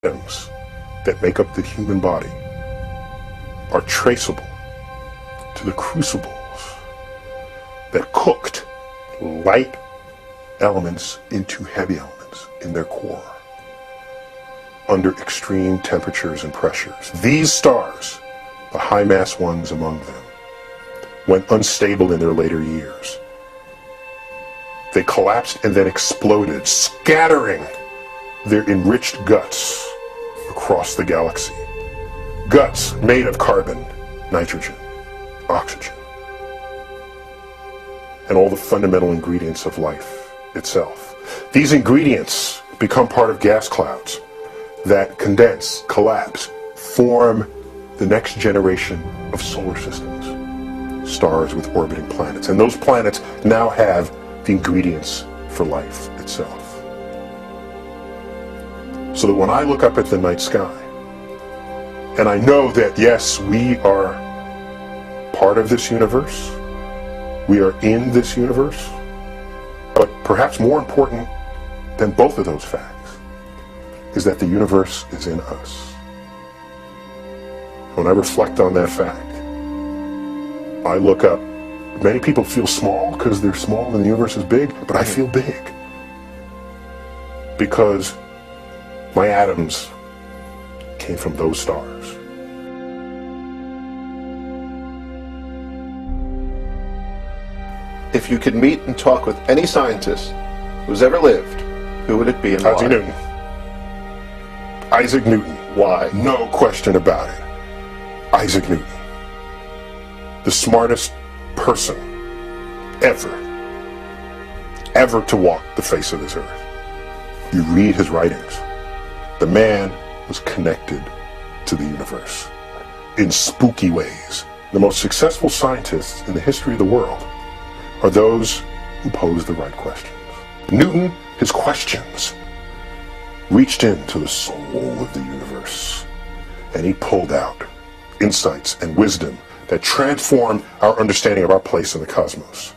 atoms that make up the human body are traceable to the crucibles that cooked light elements into heavy elements in their core under extreme temperatures and pressures. These stars, the high mass ones among them, went unstable in their later years. They collapsed and then exploded, scattering their enriched guts across the galaxy. Guts made of carbon, nitrogen, oxygen, and all the fundamental ingredients of life itself. These ingredients become part of gas clouds that condense, collapse, form the next generation of solar systems, stars with orbiting planets. And those planets now have the ingredients for life itself. So that when I look up at the night sky, and I know that, yes, we are part of this universe, we are in this universe, but perhaps more important than both of those facts is that the universe is in us. When I reflect on that fact, I look up. Many people feel small because they're small and the universe is big, but I feel big because my atoms came from those stars. If you could meet and talk with any scientist who's ever lived, who would it be and why? Isaac Newton. Isaac Newton. Why? No question about it. Isaac Newton. The smartest person ever to walk the face of this earth. You read his writings. The man was connected to the universe in spooky ways. The most successful scientists in the history of the world are those who pose the right questions. Newton, his questions reached into the soul of the universe, and he pulled out insights and wisdom that transformed our understanding of our place in the cosmos.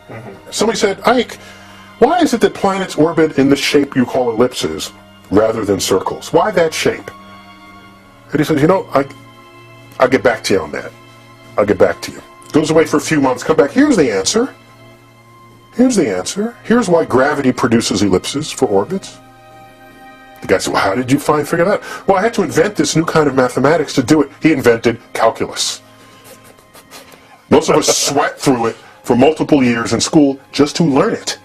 Somebody said, Ike, why is it that planets orbit in the shape you call ellipses rather than circles? Why that shape? And he says, I'll get back to you on that. I'll get back to you. Goes away for a few months, come back. Here's the answer. Here's the answer. Here's why gravity produces ellipses for orbits. The guy said, well, how did you figure that out? Well, I had to invent this new kind of mathematics to do it. He invented calculus. Most of us sweat through it for multiple years in school just to learn it.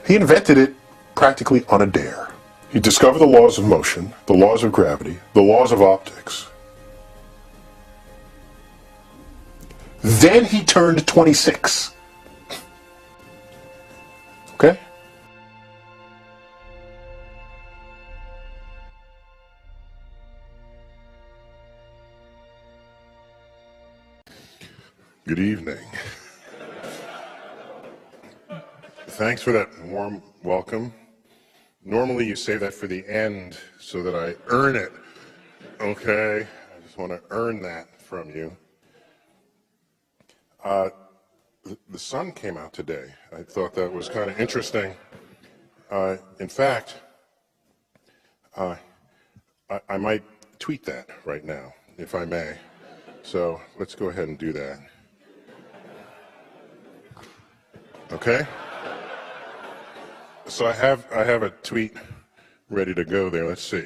He invented it practically on a dare. He discovered the laws of motion, the laws of gravity, the laws of optics. Then he turned 26. Okay? Good evening. Thanks for that warm welcome. Normally you say that for the end so that I earn it. Okay? I just want to earn that from you. The sun came out today. I thought that was kind of interesting. In fact, I might tweet that right now, if I may. So let's go ahead and do that. Okay? So I have a tweet ready to go there. Let's see.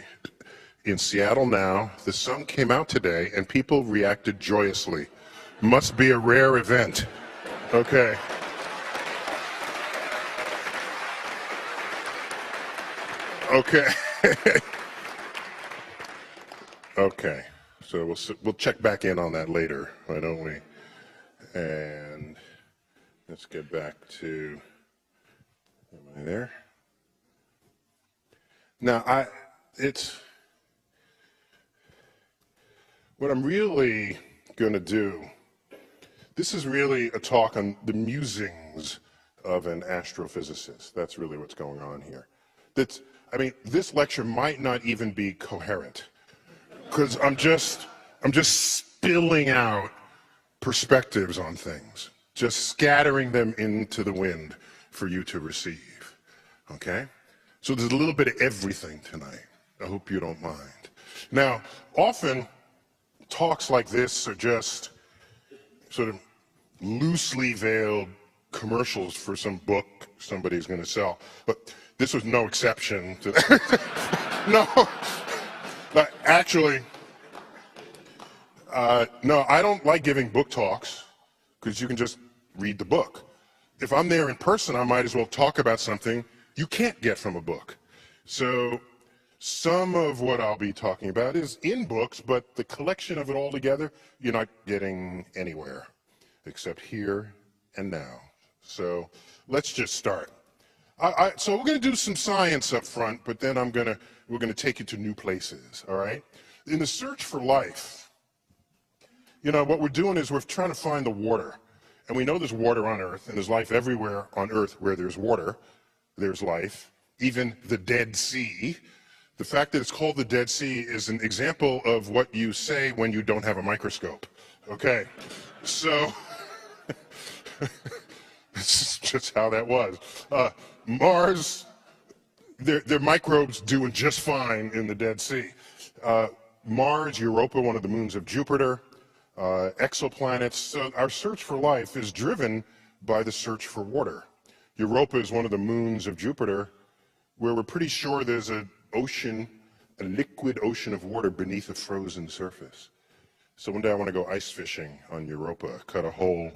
In Seattle now, the sun came out today and people reacted joyously. Must be a rare event. Okay. Okay. Okay. So we'll check back in on that later, why don't we? And let's get back to, am I there? Now, what I'm really going to do, this is really a talk on the musings of an astrophysicist. That's really what's going on here. This lecture might not even be coherent because I'm just spilling out perspectives on things, just scattering them into the wind for you to receive, okay? So there's a little bit of everything tonight. I hope you don't mind. Now, often talks like this are just sort of loosely veiled commercials for some book somebody's going to sell. But this was no exception to that. No, but actually, no, I don't like giving book talks because you can just read the book. If I'm there in person, I might as well talk about something you can't get from a book. So some of what I'll be talking about is in books, but the collection of it all together, you're not getting anywhere except here and now. So let's just start. So we're going to do some science up front, but then we're going to take you to new places, all right? In the search for life, what we're doing is we're trying to find the water. And we know there's water on Earth, and there's life everywhere on Earth where there's water. There's life, even the Dead Sea. The fact that it's called the Dead Sea is an example of what you say when you don't have a microscope. Okay, so this is just how that was. Mars, there are microbes doing just fine in the Dead Sea. Mars, Europa, one of the moons of Jupiter, exoplanets. So our search for life is driven by the search for water. Europa is one of the moons of Jupiter where we're pretty sure there's an ocean, a liquid ocean of water beneath a frozen surface. So one day I want to go ice fishing on Europa, cut a hole,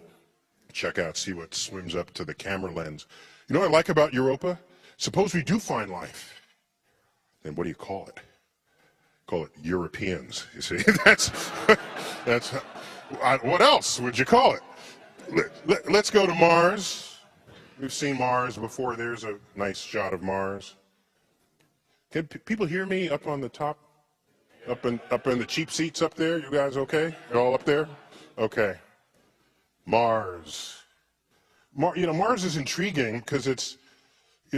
check out, see what swims up to the camera lens. You know what I like about Europa? Suppose we do find life, then what do you call it? Call it Europeans, you see? that's what else would you call it? Let's go to Mars. We've seen Mars before. There's a nice shot of Mars. Can people hear me up on the top? Up in the cheap seats up there? You guys okay? You're all up there? Okay. Mars. Mars is intriguing because it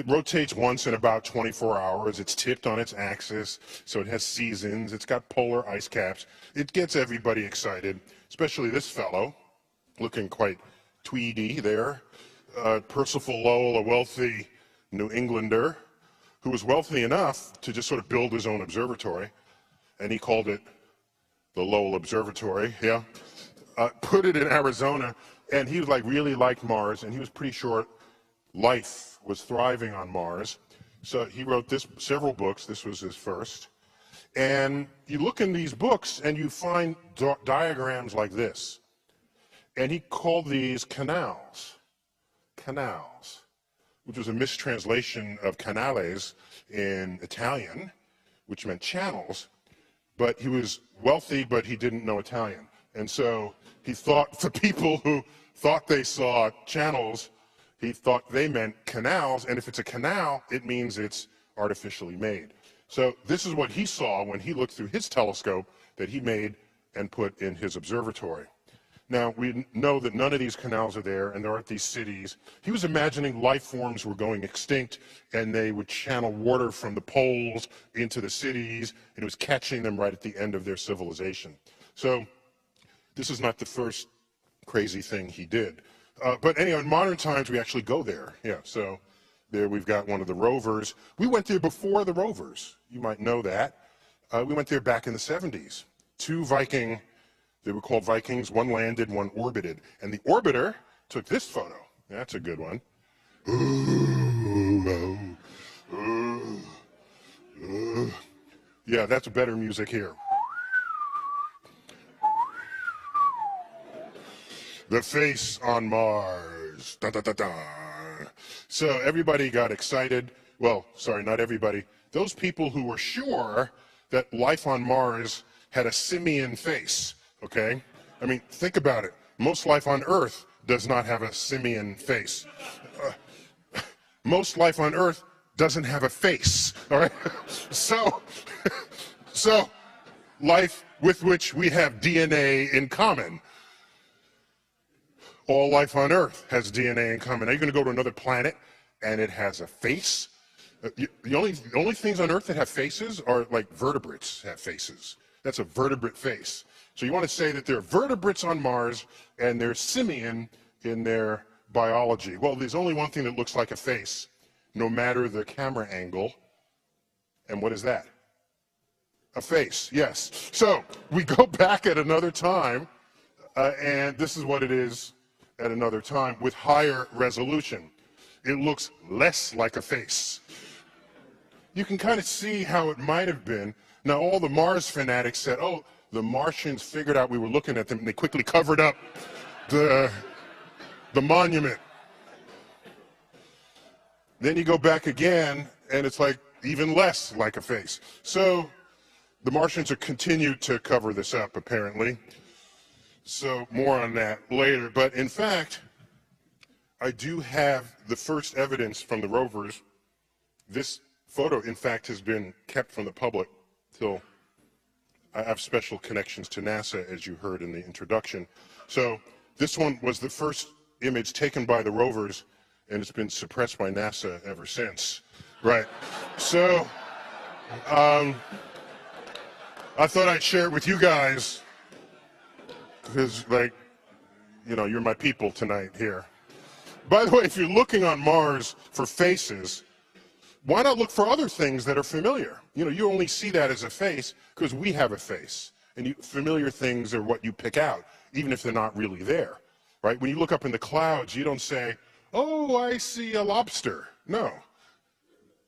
rotates once in about 24 hours. It's tipped on its axis, so it has seasons. It's got polar ice caps. It gets everybody excited, especially this fellow, looking quite tweedy there. Percival Lowell, a wealthy New Englander, who was wealthy enough to just sort of build his own observatory, and he called it the Lowell Observatory, yeah. Put it in Arizona, and he really liked Mars, and he was pretty sure life was thriving on Mars. So he wrote several books. This was his first. And you look in these books, and you find diagrams like this. And he called these canals, which was a mistranslation of canales in Italian, which meant channels. But he was wealthy, but he didn't know Italian. And so he thought the people who thought they saw channels, he thought they meant canals. And if it's a canal, it means it's artificially made. So this is what he saw when he looked through his telescope that he made and put in his observatory. Now, we know that none of these canals are there, and there aren't these cities. He was imagining life forms were going extinct, and they would channel water from the poles into the cities, and it was catching them right at the end of their civilization. So this is not the first crazy thing he did. But anyhow, in modern times, we actually go there. Yeah, so there we've got one of the rovers. We went there before the rovers. You might know that. We went there back in the 70s. They were called Vikings. One landed, one orbited. And the orbiter took this photo. That's a good one. Yeah, that's better music here. The face on Mars. Da, da, da, da. So everybody got excited. Well, sorry, not everybody. Those people who were sure that life on Mars had a simian face. Okay? I mean, think about it. Most life on Earth does not have a simian face. Most life on Earth doesn't have a face. All right? So life with which we have DNA in common. All life on Earth has DNA in common. Are you going to go to another planet and it has a face? The only things on Earth that have faces are like vertebrates have faces. That's a vertebrate face. So you want to say that there are vertebrates on Mars and they're simian in their biology. Well, there's only one thing that looks like a face, no matter the camera angle. And what is that? A face, yes. So we go back at another time, and this is what it is at another time with higher resolution. It looks less like a face. You can kind of see how it might have been. Now, all the Mars fanatics said, oh, the Martians figured out we were looking at them, and they quickly covered up the monument. Then you go back again, and it's like even less like a face. So the Martians have continued to cover this up, apparently. So more on that later. But in fact, I do have the first evidence from the rovers. This photo, in fact, has been kept from the public till I have special connections to NASA, as you heard in the introduction. So this one was the first image taken by the rovers, and it's been suppressed by NASA ever since. Right. So I thought I'd share it with you guys because, like, you know, you're my people tonight here. By the way, if you're looking on Mars for faces, why not look for other things that are familiar? You know, you only see that as a face because we have a face. And familiar things are what you pick out, even if they're not really there, right? When you look up in the clouds, you don't say, oh, I see a lobster. No.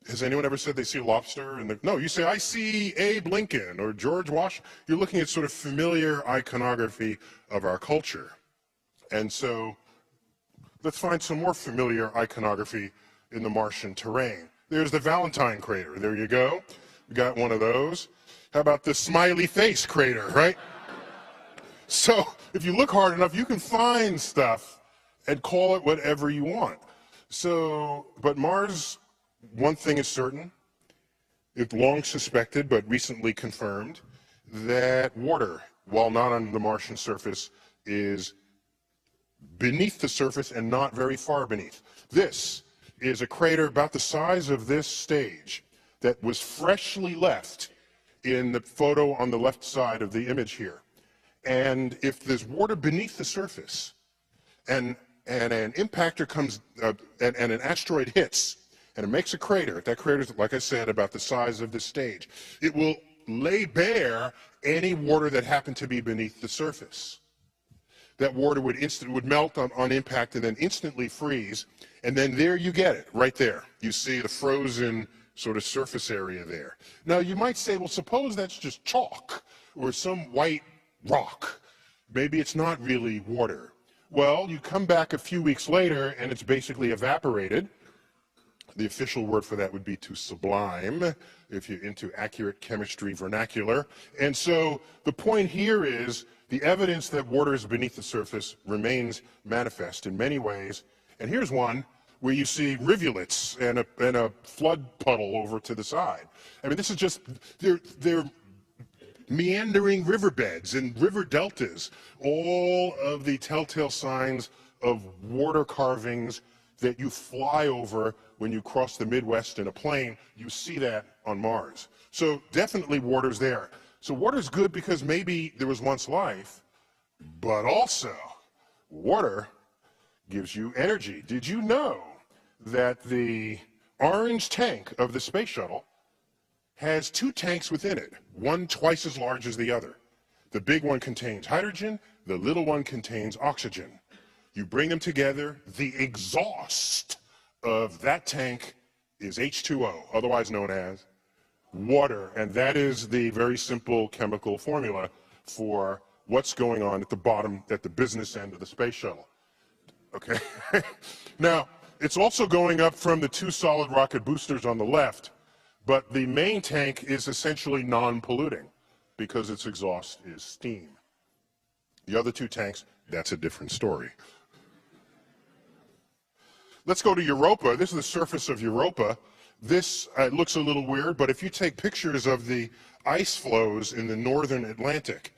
Has anyone ever said they see a lobster? No, you say, I see Abe Lincoln or George Washington. You're looking at sort of familiar iconography of our culture. And so let's find some more familiar iconography in the Martian terrain. There's the Valentine crater. There you go. We got one of those. How about the smiley face crater, right? So if you look hard enough, you can find stuff and call it whatever you want. So, but Mars, one thing is certain, it's long suspected but recently confirmed that water, while not on the Martian surface, is beneath the surface and not very far beneath. This is a crater about the size of this stage that was freshly left in the photo on the left side of the image here. And if there's water beneath the surface and an impactor comes and an asteroid hits and it makes a crater, that crater is, like I said, about the size of this stage, it will lay bare any water that happened to be beneath the surface. That water would melt on impact and then instantly freeze, and then there you get it, right there. You see the frozen sort of surface area there. Now you might say, well, suppose that's just chalk or some white rock. Maybe it's not really water. Well, you come back a few weeks later and it's basically evaporated. The official word for that would be to sublime, if you're into accurate chemistry vernacular. And so the point here is the evidence that water is beneath the surface remains manifest in many ways. And here's one where you see rivulets and a flood puddle over to the side. I mean, this is just, they're meandering riverbeds and river deltas, all of the telltale signs of water carvings that you fly over when you cross the Midwest in a plane. You see that on Mars. So definitely water's there. So water's good because maybe there was once life, but also water gives you energy. Did you know that the orange tank of the space shuttle has two tanks within it, one twice as large as the other? The big one contains hydrogen, the little one contains oxygen. You bring them together, the exhaust of that tank is H2O, otherwise known as water, and that is the very simple chemical formula for what's going on at the bottom, at the business end of the space shuttle. Okay? Now, it's also going up from the two solid rocket boosters on the left, but the main tank is essentially non-polluting because its exhaust is steam. The other two tanks, that's a different story. Let's go to Europa. This is the surface of Europa. This looks a little weird, but if you take pictures of the ice flows in the northern Atlantic,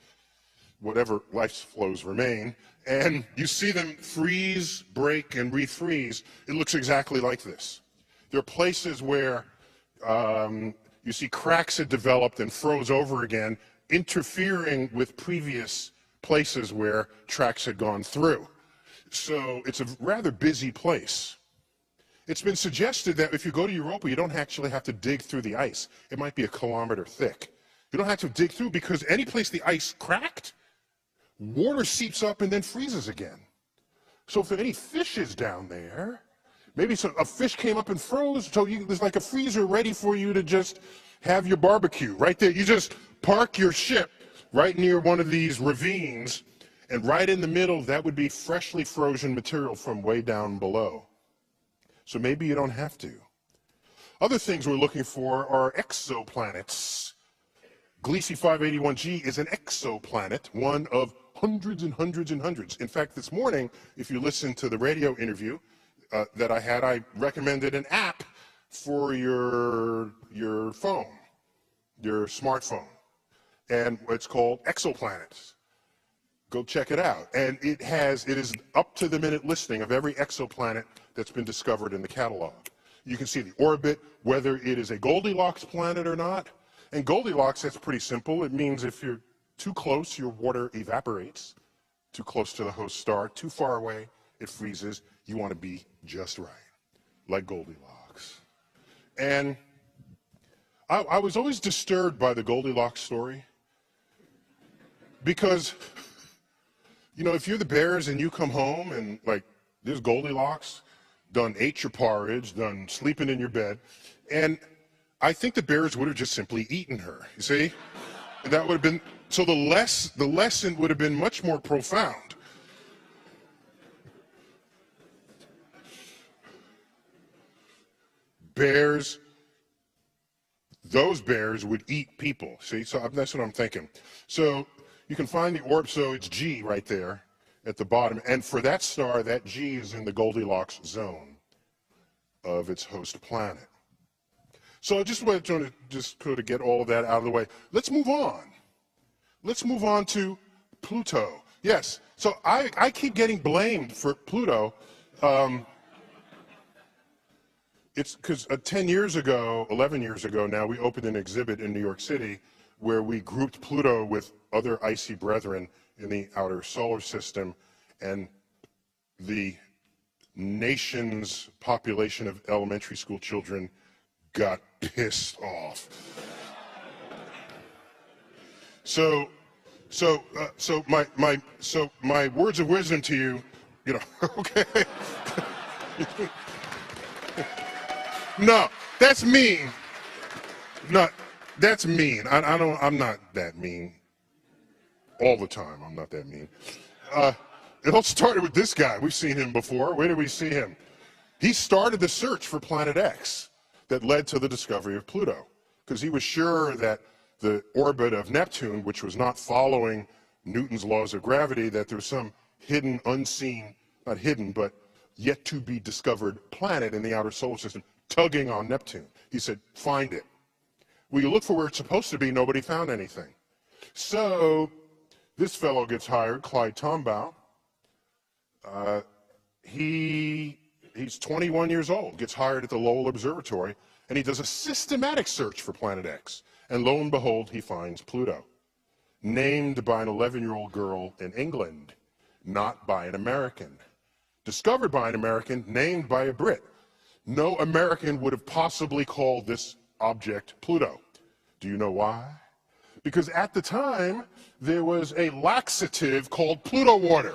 whatever ice flows remain, and you see them freeze, break, and refreeze, it looks exactly like this. There are places where you see cracks had developed and froze over again, interfering with previous places where tracks had gone through. So it's a rather busy place. It's been suggested that if you go to Europa, you don't actually have to dig through the ice. It might be 1 kilometer thick. You don't have to dig through, because any place the ice cracked, water seeps up and then freezes again. So if any fish is down there, maybe a fish came up and froze, so there's like a freezer ready for you to just have your barbecue right there. You just park your ship right near one of these ravines, and right in the middle, that would be freshly frozen material from way down below. So maybe you don't have to. Other things we're looking for are exoplanets. Gliese 581G is an exoplanet, one of hundreds and hundreds and hundreds. In fact, this morning, if you listen to the radio interview that I had, I recommended an app for your phone, your smartphone, and it's called Exoplanets. Go check it out. And it is up to the minute listing of every exoplanet that's been discovered in the catalog. You can see the orbit, whether it is a Goldilocks planet or not. And Goldilocks, that's pretty simple. It means if you're too close, your water evaporates. Too close to the host star, too far away, it freezes. You want to be just right, like Goldilocks. And I was always disturbed by the Goldilocks story, because, you know, if you're the Bears and you come home and, like, there's Goldilocks, done ate your porridge, done sleeping in your bed, and I think the Bears would have just simply eaten her, you see? And that would have been, so the lesson would have been much more profound. Bears, those bears would eat people, see? So that's what I'm thinking. So you can find the orb, so it's G right there at the bottom, and for that star, that G is in the Goldilocks zone of its host planet. So I just wanted to just kind of get all of that out of the way. Let's move on. Let's move on to Pluto. Yes, so I keep getting blamed for Pluto. It's because 10 years ago, 11 years ago now, we opened an exhibit in New York City where we grouped Pluto with other icy brethren in the outer solar system, and the nation's population of elementary school children got pissed off. So my words of wisdom to you, okay. No, that's mean. No, that's mean. I'm not that mean. All the time, I'm not that mean. It all started with this guy. We've seen him before. Where did we see him? He started the search for Planet X that led to the discovery of Pluto, because he was sure that the orbit of Neptune, which was not following Newton's laws of gravity, that there was some hidden, unseen, not hidden, but yet to be discovered planet in the outer solar system tugging on Neptune. He said, find it. Well, you look for where it's supposed to be, nobody found anything. So this fellow gets hired, Clyde Tombaugh. He's 21 years old, gets hired at the Lowell Observatory, and he does a systematic search for Planet X. And lo and behold, he finds Pluto, named by an 11-year-old girl in England, not by an American. Discovered by an American, named by a Brit. No American would have possibly called this object Pluto. Do you know why? Because at the time, there was a laxative called Pluto water.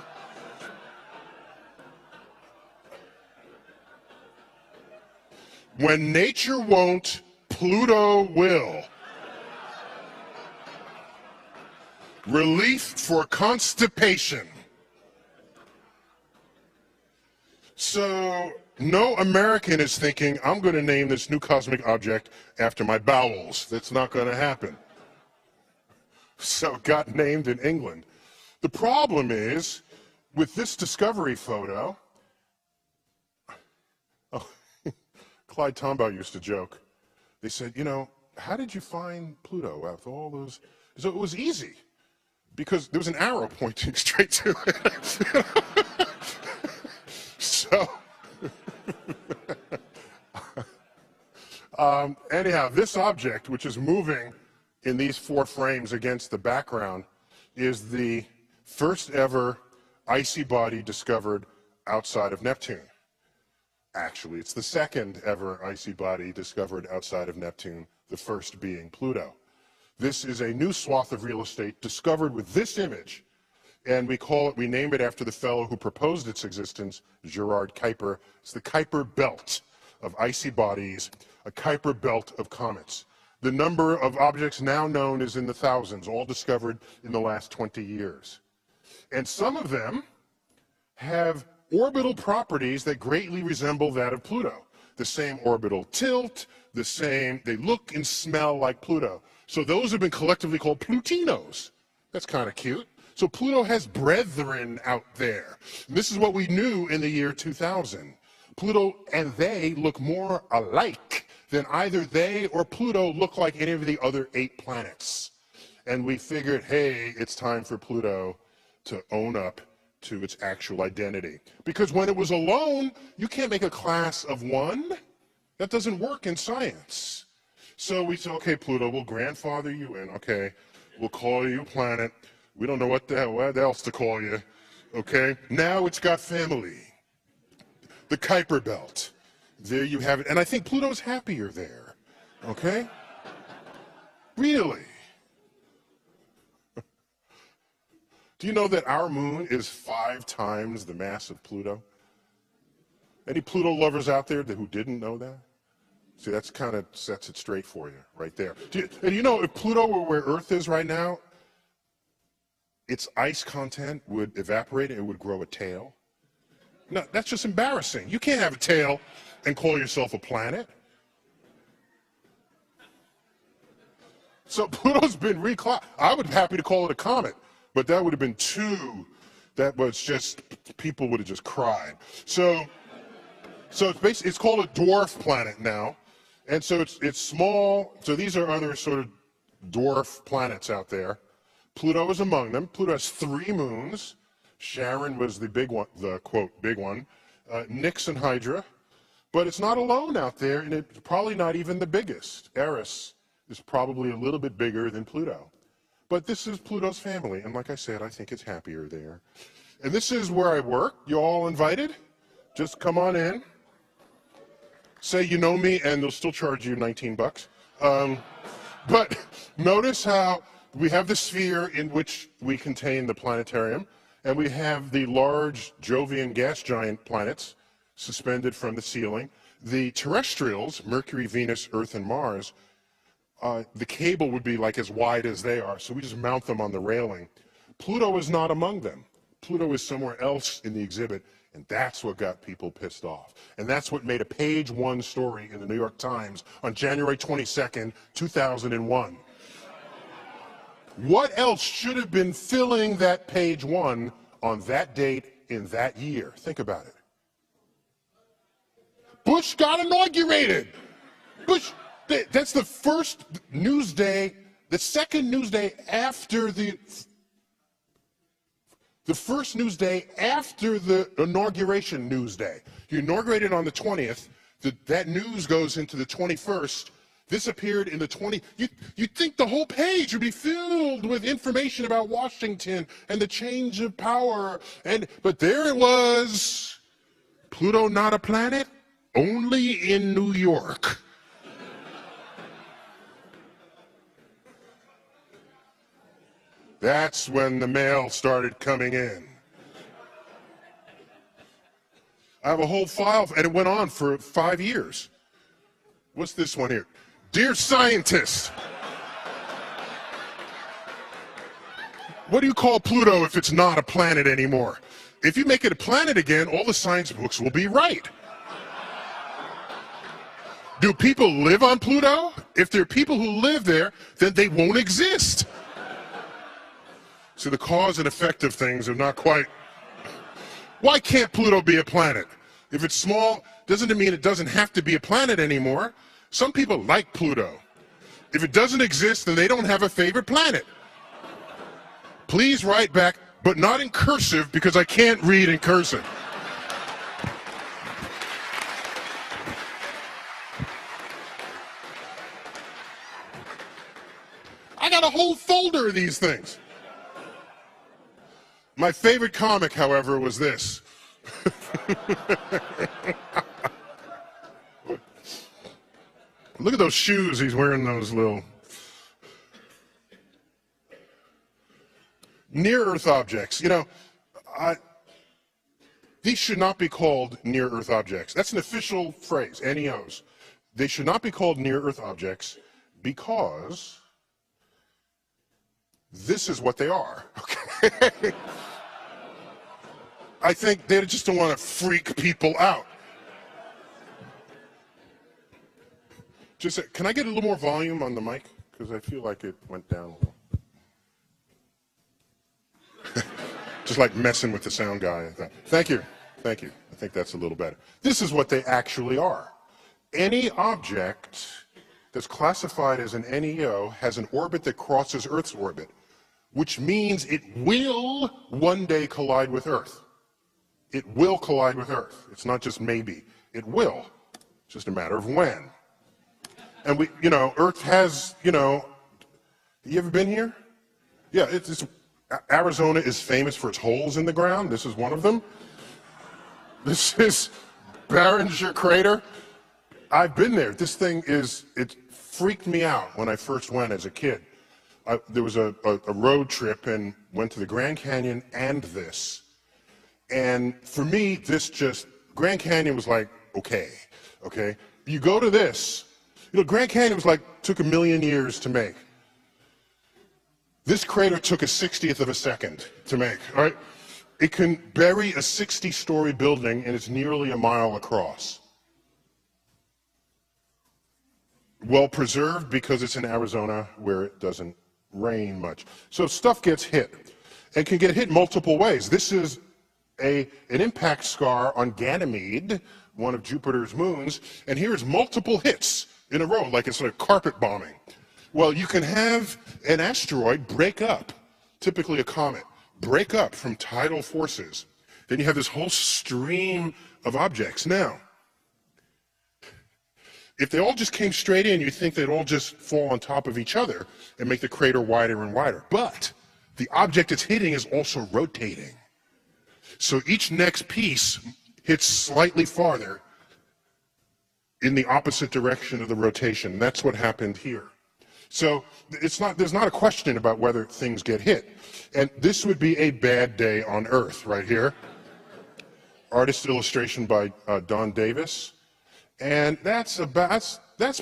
When nature won't, Pluto will. Relief for constipation. So no American is thinking, I'm going to name this new cosmic object after my bowels. That's not going to happen. So it got named in England. The problem is, with this discovery photo, Clyde Tombaugh used to joke. They said, how did you find Pluto after all those? So it was easy, because there was an arrow pointing straight to it. So, anyhow, this object, which is moving in these 4 frames against the background, is the first ever icy body discovered outside of Neptune. Actually, it's the second ever icy body discovered outside of Neptune, the first being Pluto. This is a new swath of real estate discovered with this image, and we name it after the fellow who proposed its existence, Gerard Kuiper. It's the Kuiper Belt of icy bodies, a Kuiper Belt of comets. The number of objects now known is in the thousands, all discovered in the last 20 years. And some of them have orbital properties that greatly resemble that of Pluto. The same orbital tilt, they look and smell like Pluto. So those have been collectively called Plutinos. That's kind of cute. So Pluto has brethren out there. And this is what we knew in the year 2000. Pluto and they look more alike than either they or Pluto look like any of the other 8 planets. And we figured, hey, it's time for Pluto to own up to its actual identity. Because when it was alone, you can't make a class of 1. That doesn't work in science. So we said, okay, Pluto, we'll grandfather you in. Okay, we'll call you a planet. We don't know what else to call you. Okay, now it's got family. The Kuiper Belt. There you have it. And I think Pluto's happier there. Okay? Really? Do you know that our moon is 5 times the mass of Pluto? Any Pluto lovers out there who didn't know that? See, that's kind of sets it straight for you right there. And you know, if Pluto were where Earth is right now, its ice content would evaporate and it would grow a tail. No, that's just embarrassing. You can't have a tail and call yourself a planet. So Pluto's been reclassified. I would be happy to call it a comet, but that would have been that was just, people would have just cried. So it's called a dwarf planet now. And so it's small. So these are other sort of dwarf planets out there. Pluto is among them. Pluto has 3 moons. Charon was the big one, the quote, big one. Nix and Hydra. But it's not alone out there, and it's probably not even the biggest. Eris is probably a little bit bigger than Pluto. But this is Pluto's family, and like I said, I think it's happier there. And this is where I work. You all invited? Just come on in. Say you know me, and they'll still charge you 19 bucks. But notice how we have the sphere in which we contain the planetarium, and we have the large Jovian gas giant planets suspended from the ceiling. The terrestrials, Mercury, Venus, Earth, and Mars, the cable would be like as wide as they are, so we just mount them on the railing. Pluto is not among them. Pluto is somewhere else in the exhibit, and that's what got people pissed off. And that's what made a page 1 story in the New York Times on January 22nd, 2001. What else should have been filling that page 1 on that date in that year? Think about it. Bush got inaugurated. That's the first news day, the second news day after the first news day after the inauguration news day. You inaugurated on the 20th, that news goes into the 21st. This appeared in the 20th. You'd think the whole page would be filled with information about Washington and the change of power. But there it was. Pluto not a planet? Only in New York. That's when the mail started coming in. I have a whole file, and it went on for 5 years. What's this one here? Dear scientist, what do you call Pluto if it's not a planet anymore? If you make it a planet again, all the science books will be right. Do people live on Pluto? If there are people who live there, then they won't exist. So the cause and effect of things are not quite. Why can't Pluto be a planet? If it's small, doesn't it mean it doesn't have to be a planet anymore? Some people like Pluto. If it doesn't exist, then they don't have a favorite planet. Please write back, but not in cursive because I can't read in cursive. I got a whole folder of these things. My favorite comic, however, was this. Look at those shoes. He's wearing those little. Near-Earth objects, these should not be called near-Earth objects. That's an official phrase, NEOs. They should not be called near-Earth objects because this is what they are, okay? I think they just don't want to freak people out. Can I get a little more volume on the mic? Because I feel like it went down a little. Just like messing with the sound guy. Thank you. Thank you. I think that's a little better. This is what they actually are. Any object that's classified as an NEO has an orbit that crosses Earth's orbit, which means it will one day collide with Earth. It will collide with Earth. It's not just maybe. It will. It's just a matter of when. And Earth has, you ever been here? Yeah, Arizona is famous for its holes in the ground. This is one of them. This is Barringer Crater. I've been there. This thing it freaked me out when I first went as a kid. There was a road trip and went to the Grand Canyon and this. And for me, Grand Canyon was like, okay. You go to this, Grand Canyon was took 1 million years to make. This crater took a 60th of a second to make, all right? It can bury a 60-story building and it's nearly a mile across. Well preserved because it's in Arizona where it doesn't rain much. So stuff gets hit and can get hit multiple ways. This is an impact scar on Ganymede, one of Jupiter's moons, and here's multiple hits in a row, like it's like carpet bombing. Well, you can have an asteroid break up, typically a comet, break up from tidal forces. Then you have this whole stream of objects. Now, if they all just came straight in, you'd think they'd all just fall on top of each other and make the crater wider and wider. But the object it's hitting is also rotating. So each next piece hits slightly farther in the opposite direction of the rotation. That's what happened here. So there's not a question about whether things get hit. And this would be a bad day on Earth right here. Artist illustration by Don Davis. And that's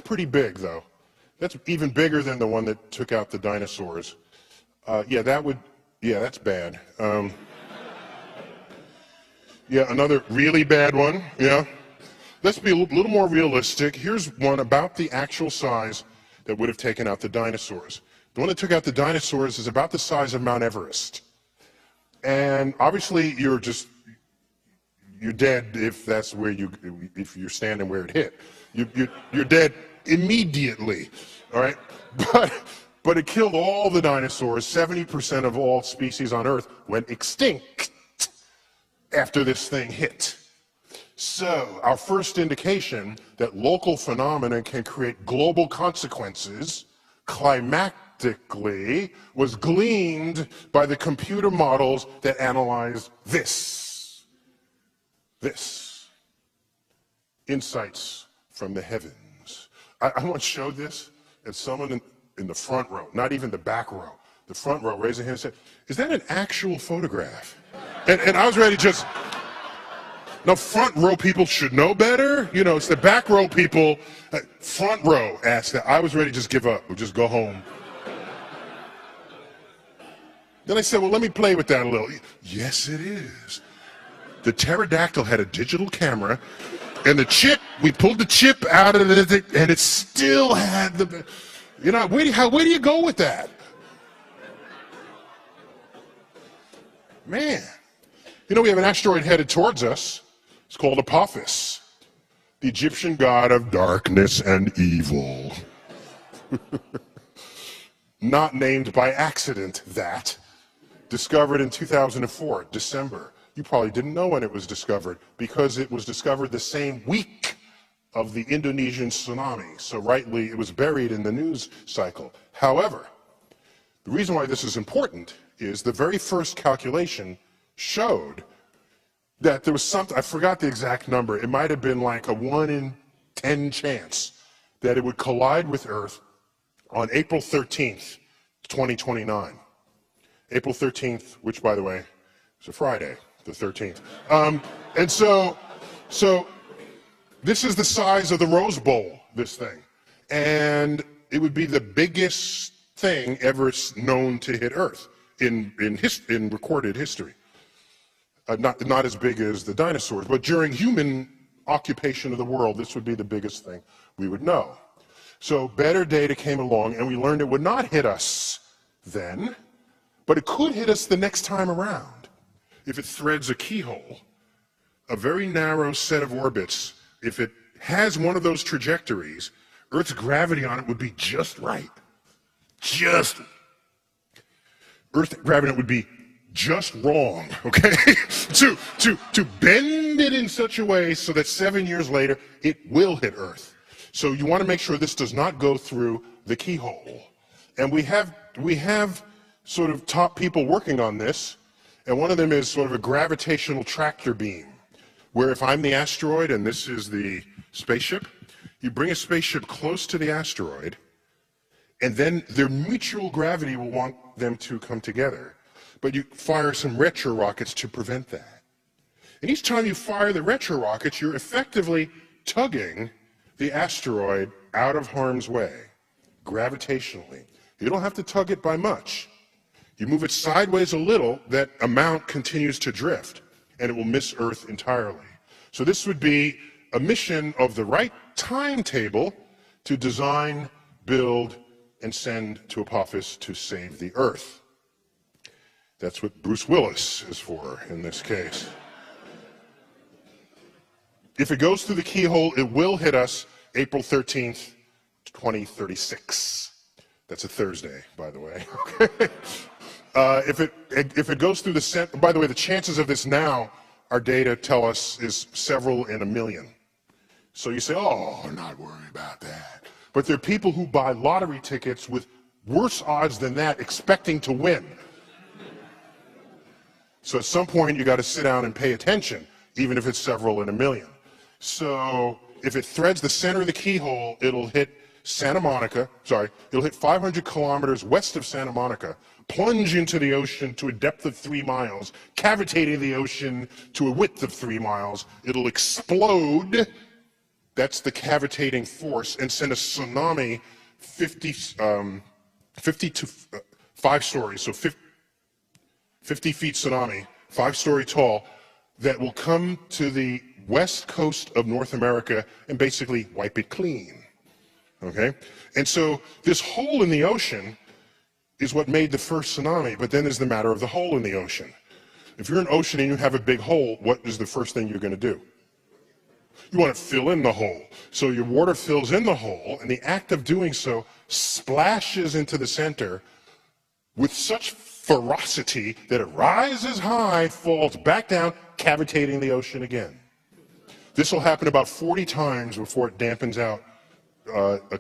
pretty big though. That's even bigger than the one that took out the dinosaurs. That's bad. Another really bad one, Let's be a little more realistic. Here's one about the actual size that would have taken out the dinosaurs. The one that took out the dinosaurs is about the size of Mount Everest. And obviously you're dead if you're standing where it hit. You're dead immediately, all right? But it killed all the dinosaurs. 70% of all species on Earth went extinct after this thing hit. So our first indication that local phenomena can create global consequences climactically was gleaned by the computer models that analyzed this. Insights from the heavens. I once showed this at someone in the front row, not even the back row. The front row raised their hand and said, "Is that an actual photograph?" And I was ready to just... Now, front row people should know better. It's the back row people. Front row asked that. I was ready to just give up or just go home. Then I said, well, let me play with that a little. Yes, it is. The pterodactyl had a digital camera, and we pulled the chip out of it, and it still had the... where do you go with that? Man. We have an asteroid headed towards us. It's called Apophis, the Egyptian god of darkness and evil. Not named by accident, that. Discovered in 2004, December. You probably didn't know when it was discovered because it was discovered the same week of the Indonesian tsunami. So rightly, it was buried in the news cycle. However, the reason why this is important is the very first calculation showed that there was something, I forgot the exact number, it might have been like a 1 in 10 chance that it would collide with Earth on April 13th, 2029. April 13th, which, by the way, is a Friday, the 13th. And so this is the size of the Rose Bowl, this thing. And it would be the biggest thing ever known to hit Earth in recorded history. Not as big as the dinosaurs, but during human occupation of the world, this would be the biggest thing we would know. So better data came along, and we learned it would not hit us then, but it could hit us the next time around. If it threads a keyhole, a very narrow set of orbits, if it has one of those trajectories, Earth's gravity on it would be just right. Earth's gravity would be just wrong, okay? to bend it in such a way so that 7 years later, it will hit Earth. So you want to make sure this does not go through the keyhole. And we have sort of top people working on this, and one of them is sort of a gravitational tractor beam, where if I'm the asteroid and this is the spaceship, you bring a spaceship close to the asteroid, and then their mutual gravity will want them to come together. But you fire some retro rockets to prevent that. And each time you fire the retro rockets, you're effectively tugging the asteroid out of harm's way, gravitationally. You don't have to tug it by much. You move it sideways a little, that amount continues to drift, and it will miss Earth entirely. So this would be a mission of the right timetable to design, build, and send to Apophis to save the Earth. That's what Bruce Willis is for in this case. If it goes through the keyhole, it will hit us April 13th, 2036. That's a Thursday, by the way. Okay. If it goes through the center, by the way, the chances of this now, our data tell us, is several in a million. So you say, oh, I'm not worried about that. But there are people who buy lottery tickets with worse odds than that, expecting to win. So at some point, you got to sit down and pay attention, even if it's several in a million. So if it threads the center of the keyhole, it'll hit it'll hit 500 kilometers west of Santa Monica, plunge into the ocean to a depth of 3 miles, cavitating the ocean to a width of 3 miles. It'll explode, that's the cavitating force, and send a tsunami 50 to 5 stories, so 50 feet tsunami, 5-story tall, that will come to the west coast of North America and basically wipe it clean, okay? And so this hole in the ocean is what made the first tsunami, but then there's the matter of the hole in the ocean. If you're in an ocean and you have a big hole, what is the first thing you're gonna do? You want to fill in the hole. So your water fills in the hole, and the act of doing so splashes into the center with such ferocity that it rises high, falls back down, cavitating the ocean again. This will happen about 40 times before it dampens out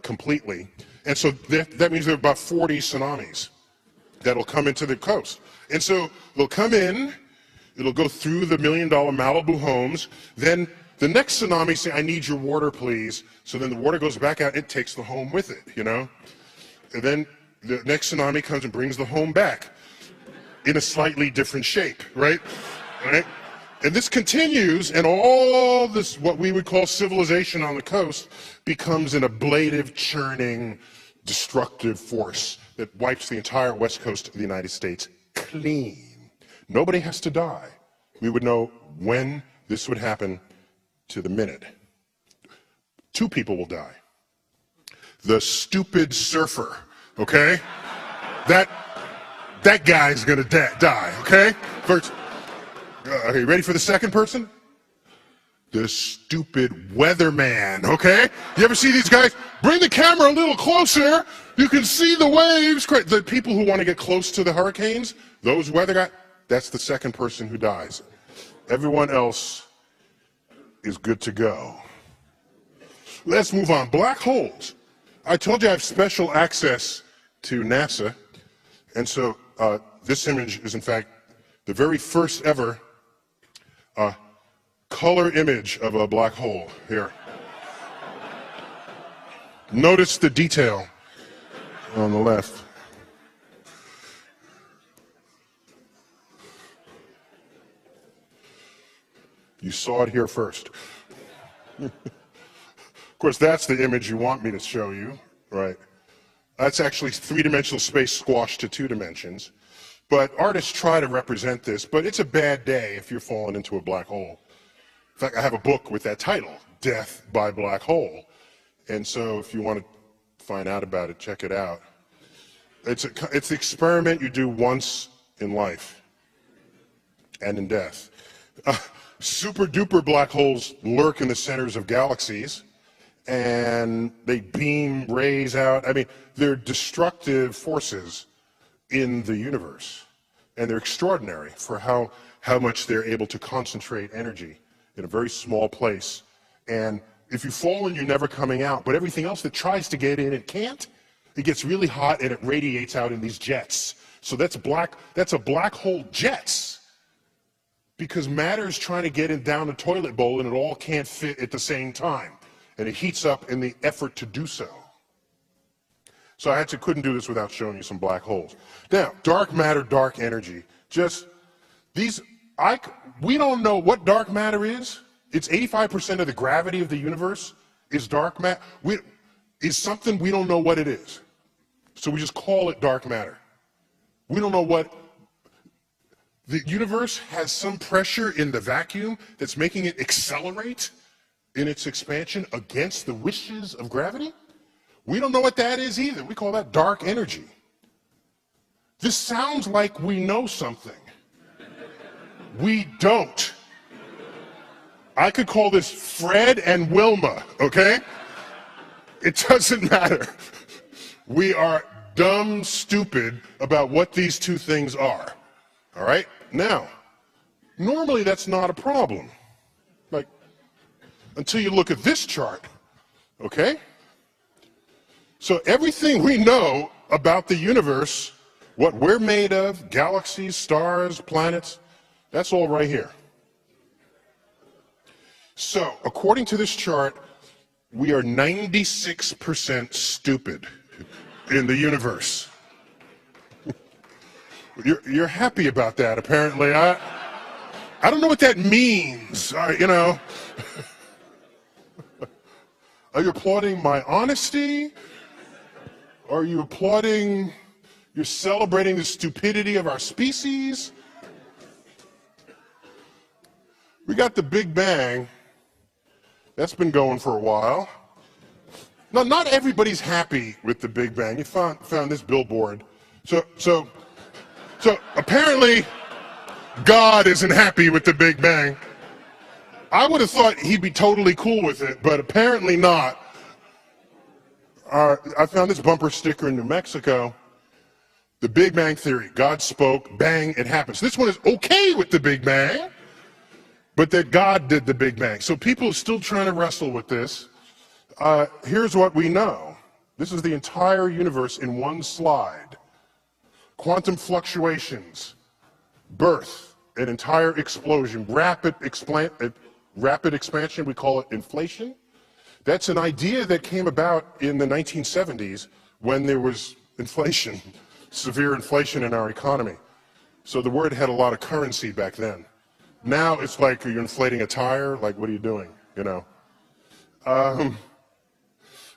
completely. And so that means there are about 40 tsunamis that'll come into the coast. And so they'll come in, it'll go through the $1 million Malibu homes, then the next tsunami say, I need your water, please. So then the water goes back out, it takes the home with it, you know? And then the next tsunami comes and brings the home back in a slightly different shape, right? Right? And this continues, and all this, what we would call civilization on the coast, becomes an ablative, churning, destructive force that wipes the entire west coast of the United States clean. Nobody has to die. We would know when this would happen to the minute. 2 people will die. The stupid surfer, okay? That guy's gonna die, okay? First, okay, ready for the second person? The stupid weatherman, okay? You ever see these guys? Bring the camera a little closer. You can see the waves. The people who want to get close to the hurricanes, those weather guys, that's the second person who dies. Everyone else is good to go. Let's move on. Black holes. I told you I have special access to NASA, and so this image is in fact the very first ever color image of a black hole here. Notice the detail on the left. You saw it here first. Of course, that's the image you want me to show you, right? That's actually three-dimensional space squashed to 2 dimensions. But artists try to represent this, but it's a bad day if you're falling into a black hole. In fact, I have a book with that title, Death by Black Hole. And so if you want to find out about it, check it out. It's the experiment you do once in life and in death. Super duper black holes lurk in the centers of galaxies, and they beam rays out. I mean, they're destructive forces in the universe, and they're extraordinary for how much they're able to concentrate energy in a very small place. And if you fall in, you're never coming out, but everything else that tries to get in, it can't. It gets really hot and it radiates out in these jets. So that's a black hole jets. Because matter is trying to get in down the toilet bowl and it all can't fit at the same time. And it heats up in the effort to do so. So I couldn't do this without showing you some black holes. Now, dark matter, dark energy. We don't know what dark matter is. It's 85% of the gravity of the universe is dark matter. Is something we don't know what it is. So we just call it dark matter. We don't know what. The universe has some pressure in the vacuum that's making it accelerate in its expansion against the wishes of gravity. We don't know what that is either. We call that dark energy. This sounds like we know something. We don't. I could call this Fred and Wilma, okay? It doesn't matter. We are dumb stupid about what these two things are, all right? Now, normally that's not a problem, like, until you look at this chart, okay? So everything we know about the universe, what we're made of, galaxies, stars, planets, that's all right here. So, according to this chart, we are 96% stupid in the universe. You're happy about that, apparently. I don't know what that means, you know. Are you applauding my honesty? Are you applauding, you're celebrating the stupidity of our species? We got the Big Bang. That's been going for a while. Now, not everybody's happy with the Big Bang. You found this billboard. So apparently, God isn't happy with the Big Bang. I would have thought he'd be totally cool with it, but apparently not. I found this bumper sticker in New Mexico. The Big Bang Theory. God spoke, bang, it happens. This one is okay with the Big Bang, but that God did the Big Bang. So people are still trying to wrestle with this. Here's what we know. This is the entire universe in one slide. Quantum fluctuations, birth, an entire explosion, rapid expansion, we call it inflation. That's an idea that came about in the 1970s when there was inflation, severe inflation in our economy. So the word had a lot of currency back then. Now it's like you're inflating a tire, like what are you doing, you know?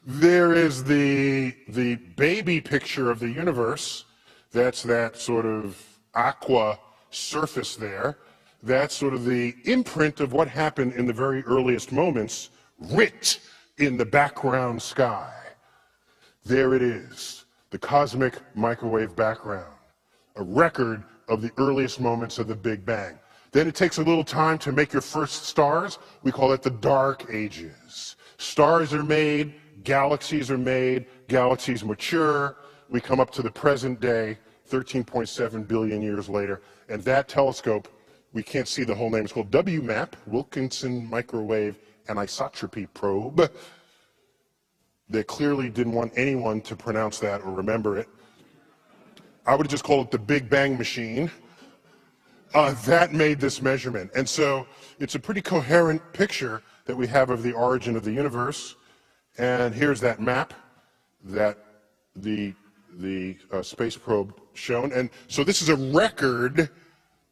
There is the baby picture of the universe. That's that sort of aqua surface there. That's sort of the imprint of what happened in the very earliest moments, writ in the background sky. There it is, the cosmic microwave background, a record of the earliest moments of the Big Bang. Then it takes a little time to make your first stars. We call it the Dark Ages. Stars are made, galaxies are made, galaxies mature. We come up to the present day, 13.7 billion years later, and that telescope, we can't see the whole name, it's called WMAP, Wilkinson Microwave Anisotropy Probe. They clearly didn't want anyone to pronounce that or remember it. I would just call it the Big Bang Machine. That made this measurement. And so it's a pretty coherent picture that we have of the origin of the universe. And here's that map that the space probe shown. And so this is a record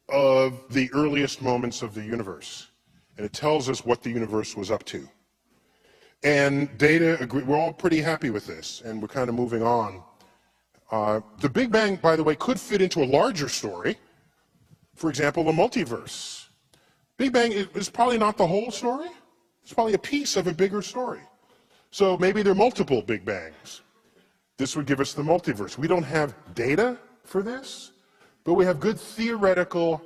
of the earliest moments of the universe. and it tells us what the universe was up to. And data agree, we're all pretty happy with this, and we're kind of moving on. The Big Bang, by the way, could fit into a larger story. For example, the multiverse. Big Bang is probably not the whole story. It's probably a piece of a bigger story. So maybe there are multiple Big Bangs. This would give us the multiverse. We don't have data for this, but we have good theoretical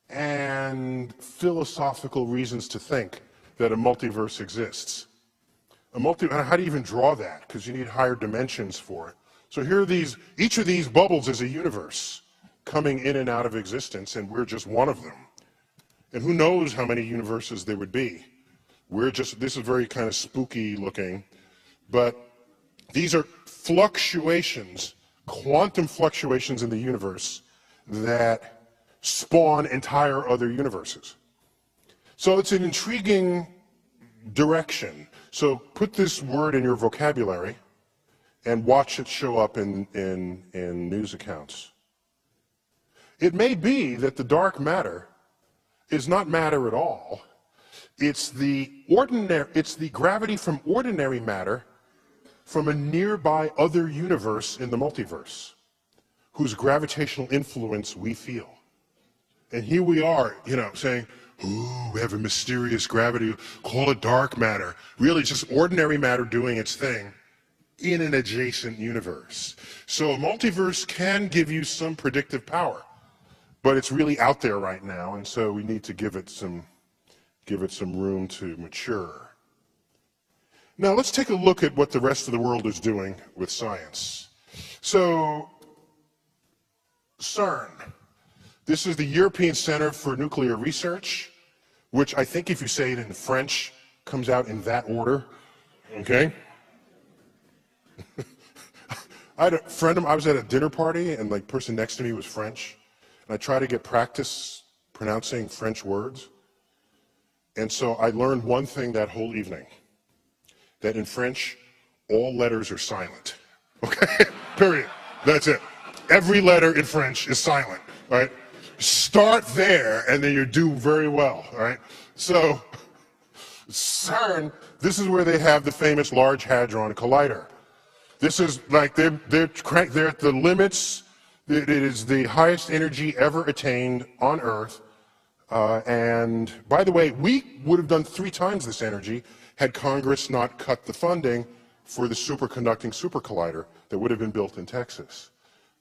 and philosophical reasons to think that a multiverse exists. How do you even draw that? Because you need higher dimensions for it. So here are these, each of these bubbles is a universe coming in and out of existence, and we're just one of them. And who knows how many universes there would be. This is very kind of spooky looking, but these are fluctuations, quantum fluctuations in the universe that spawn entire other universes. So it's an intriguing direction. So put this word in your vocabulary and watch it show up in news accounts. It may be that the dark matter is not matter at all. It's the gravity from ordinary matter from a nearby other universe in the multiverse, whose gravitational influence we feel. And here we are, saying, ooh, we have a mysterious gravity, call it dark matter. Really just ordinary matter doing its thing in an adjacent universe. So a multiverse can give you some predictive power, but it's really out there right now, and so we need to give it some room to mature. Now let's take a look at what the rest of the world is doing with science. So CERN, this is the European Center for Nuclear Research, which I think if you say it in French, comes out in that order, okay? I had a friend of mine, I was at a dinner party, and the person next to me was French, and I tried to get practice pronouncing French words. And so I learned one thing that whole evening, that in French, all letters are silent, okay? Period, that's it. Every letter in French is silent, right? Start there, and then you do very well, right? So CERN, this is where they have the famous Large Hadron Collider. This is like, they're at the limits. It is the highest energy ever attained on Earth. And by the way, we would have done 3 times this energy had Congress not cut the funding for the superconducting supercollider that would have been built in Texas.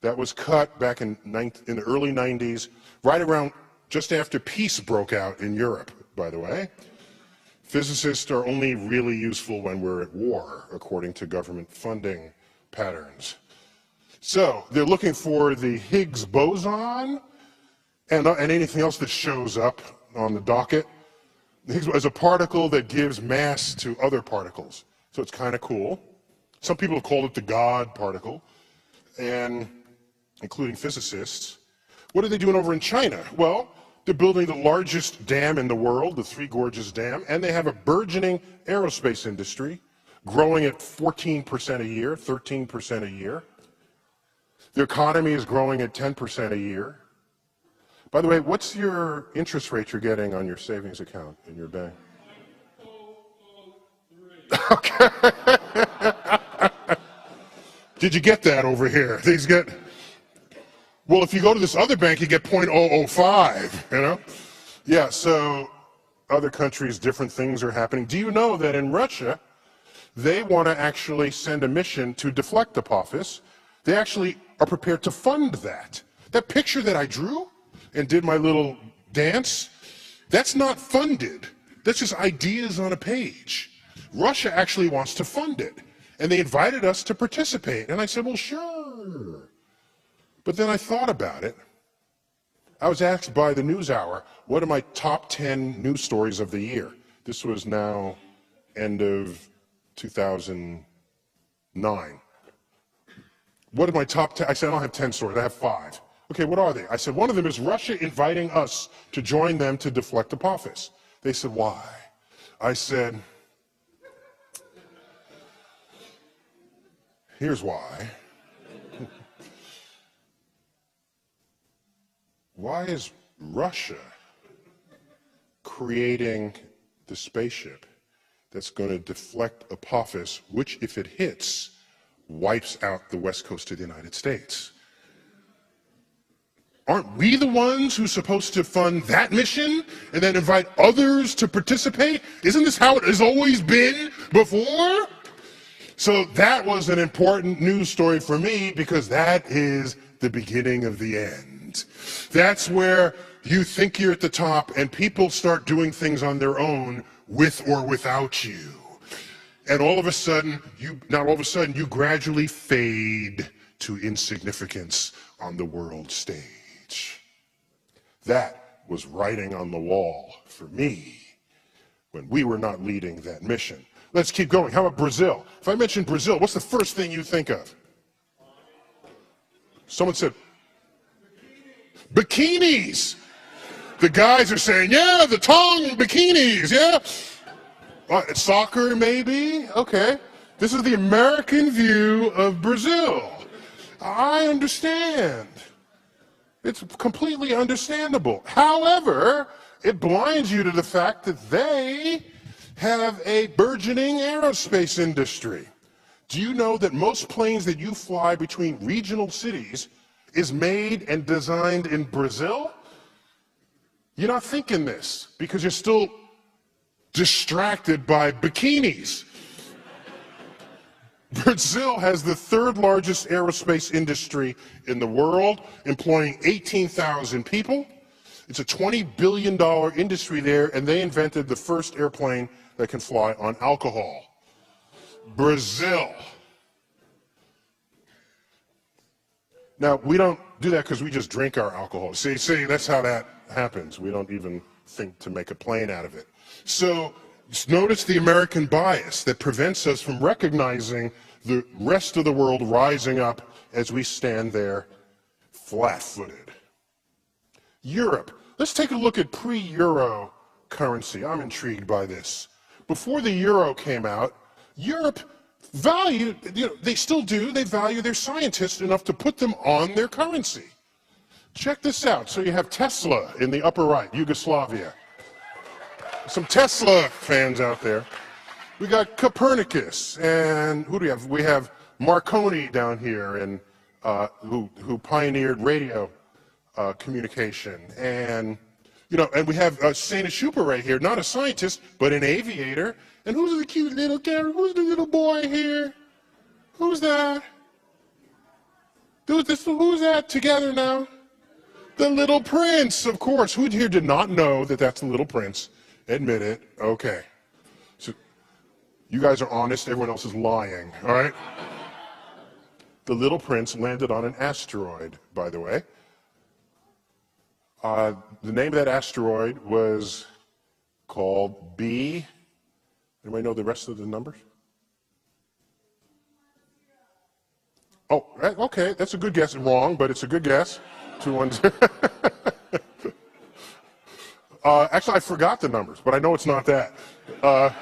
That was cut back in the early 90s, right around just after peace broke out in Europe, by the way. Physicists are only really useful when we're at war, according to government funding patterns. So they're looking for the Higgs boson and anything else that shows up on the docket. The Higgs is a particle that gives mass to other particles. So it's kind of cool. Some people have called it the God particle, and including physicists. What are they doing over in China? Well, they're building the largest dam in the world, the Three Gorges Dam, and they have a burgeoning aerospace industry growing at 14% a year, 13% a year. Their economy is growing at 10% a year. By the way, what's your interest rate you're getting on your savings account in your bank? 0.003. Okay. Did you get that over here? These get... Well, if you go to this other bank, you get 0.005, you know? Yeah, so other countries, different things are happening. Do you know that in Russia, they want to actually send a mission to deflect Apophis? They actually are prepared to fund that. That picture that I drew and did my little dance, that's not funded. That's just ideas on a page. Russia actually wants to fund it. And they invited us to participate. And I said, well, sure. But then I thought about it. I was asked by the NewsHour, what are my top 10 news stories of the year? This was now end of 2009. What are my top 10? I said, I don't have 10 stories, I have 5. Okay, what are they? I said, one of them is Russia inviting us to join them to deflect Apophis. They said, why? I said, here's why. Why is Russia creating the spaceship that's going to deflect Apophis, which, if it hits, wipes out the west coast of the United States. Aren't we the ones who's supposed to fund that mission and then invite others to participate? Isn't this how it has always been before? So that was an important news story for me, because that is the beginning of the end. That's where you think you're at the top and people start doing things on their own with or without you. And all of a sudden, you gradually fade to insignificance on the world stage. That was writing on the wall for me when we were not leading that mission. Let's keep going. How about Brazil? If I mention Brazil, what's the first thing you think of? Someone said, bikinis. The guys are saying, yeah, the tongue bikinis, yeah. Soccer, maybe? Okay. This is the American view of Brazil. I understand. It's completely understandable. However, it blinds you to the fact that they have a burgeoning aerospace industry. Do you know that most planes that you fly between regional cities is made and designed in Brazil? You're not thinking this because you're still distracted by bikinis. Brazil has the third largest aerospace industry in the world, employing 18,000 people. It's a $20 billion industry there, and they invented the first airplane that can fly on alcohol. Brazil. Now, we don't do that because we just drink our alcohol. See, that's how that happens. We don't even think to make a plane out of it. So notice the American bias that prevents us from recognizing the rest of the world rising up as we stand there flat-footed. Europe. Let's take a look at pre-Euro currency. I'm intrigued by this. Before the Euro came out, Europe valued, they still do, they value their scientists enough to put them on their currency. Check this out. So you have Tesla in the upper right, Yugoslavia. Some Tesla fans out there. We got Copernicus, and who do we have? We have Marconi down here, and who pioneered radio communication, and and we have Saint Schuper right here, not a scientist but an aviator. And who's the cute little character? Who's the little boy here? Who's that? Who's that together now? The Little Prince, of course. Who here did not know that that's the Little Prince? Admit it. Okay. So you guys are honest. Everyone else is lying. All right? The Little Prince landed on an asteroid, by the way. The name of that asteroid was called B. Anybody know the rest of the numbers? Oh, okay. That's a good guess. Wrong, but it's a good guess. 210. Actually, I forgot the numbers, but I know it's not that. I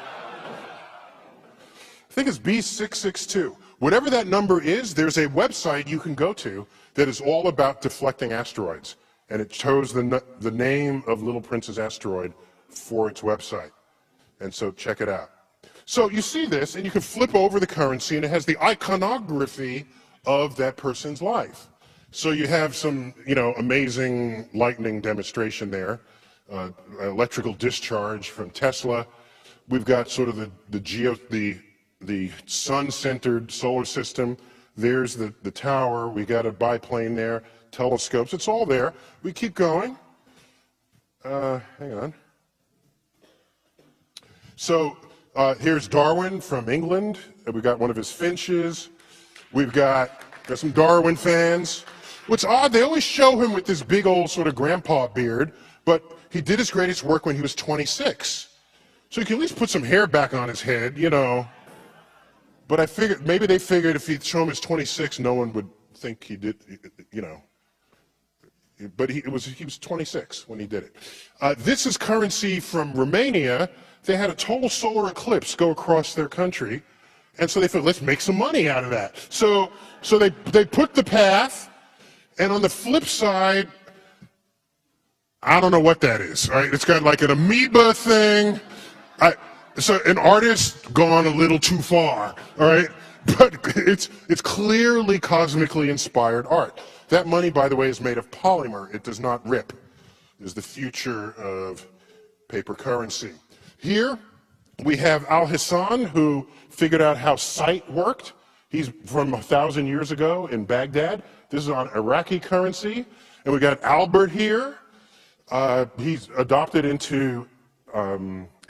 think it's B662. Whatever that number is, there's a website you can go to that is all about deflecting asteroids. And it chose the name of Little Prince's asteroid for its website. And so check it out. So you see this, and you can flip over the currency, and it has the iconography of that person's life. So you have some, amazing lightning demonstration there, electrical discharge from Tesla. We've got sort of the sun-centered solar system. There's the tower. We got a biplane there, telescopes. It's all there. We keep going. Hang on. So here's Darwin from England. We got one of his finches. We've got some Darwin fans. What's odd, they always show him with this big old sort of grandpa beard, but he did his greatest work when he was 26. So you can at least put some hair back on his head, But I figured, maybe they figured if he'd show him his 26, no one would think he did, But he was 26 when he did it. This is currency from Romania. They had a total solar eclipse go across their country. And so they thought, let's make some money out of that. So they put the path, and on the flip side, I don't know what that is, right? It's got like an amoeba thing. So an artist gone a little too far, all right? But it's clearly cosmically inspired art. That money, by the way, is made of polymer. It does not rip. It is the future of paper currency. Here we have Al-Hassan, who figured out how sight worked. He's from 1,000 years ago in Baghdad. This is on Iraqi currency. And we got Albert here. He's adopted into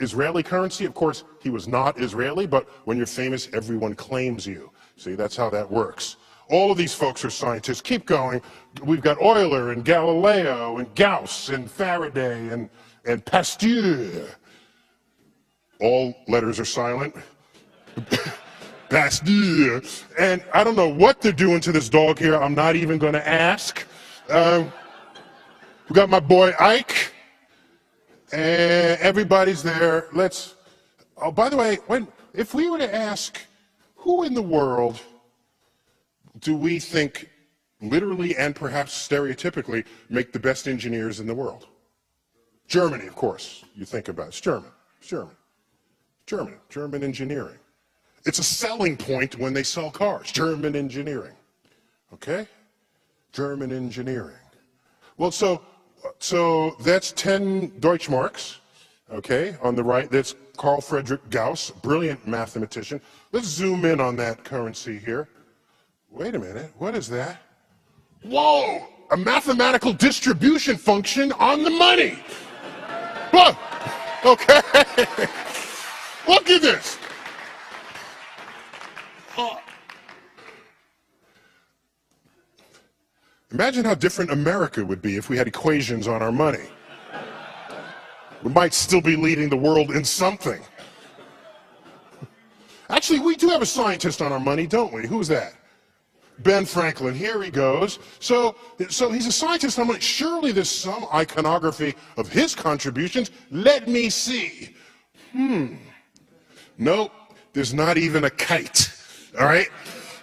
Israeli currency. Of course, he was not Israeli, but when you're famous, everyone claims you. See, that's how that works. All of these folks are scientists. Keep going. We've got Euler and Galileo and Gauss and Faraday and Pasteur. All letters are silent. Pasteur. And I don't know what they're doing to this dog here. I'm not even going to ask. We got my boy Ike. And everybody's there. Oh, by the way, if we were to ask, who in the world do we think, literally and perhaps stereotypically, make the best engineers in the world? Germany, of course. You think about it. It's German. It's German. German engineering. It's a selling point when they sell cars. German engineering. Okay? German engineering. Well, so that's 10 Deutschmarks, okay? On the right, that's Carl Friedrich Gauss, brilliant mathematician. Let's zoom in on that currency here. Wait a minute, what is that? Whoa, a mathematical distribution function on the money. Whoa, okay. Look at this. Imagine how different America would be if we had equations on our money. We might still be leading the world in something. Actually, we do have a scientist on our money, don't we? Who's that? Ben Franklin. Here he goes. So he's a scientist on money. Surely there's some iconography of his contributions. Let me see. Nope, there's not even a kite, all right?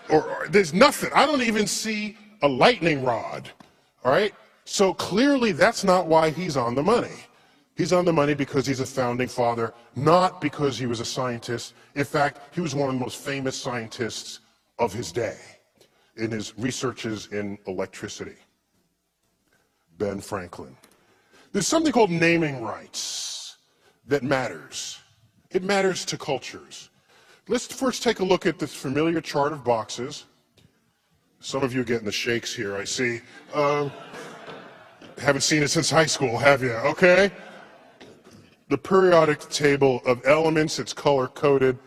Or there's nothing. I don't even see a lightning rod, all right? So clearly that's not why he's on the money. He's on the money because he's a founding father, not because he was a scientist. In fact, he was one of the most famous scientists of his day in his researches in electricity. Ben Franklin. There's something called naming rights that matters. It matters to cultures. Let's first take a look at this familiar chart of boxes. Some of you are getting the shakes here, I see. Haven't seen it since high school, have you? Okay. The periodic table of elements, it's color-coded.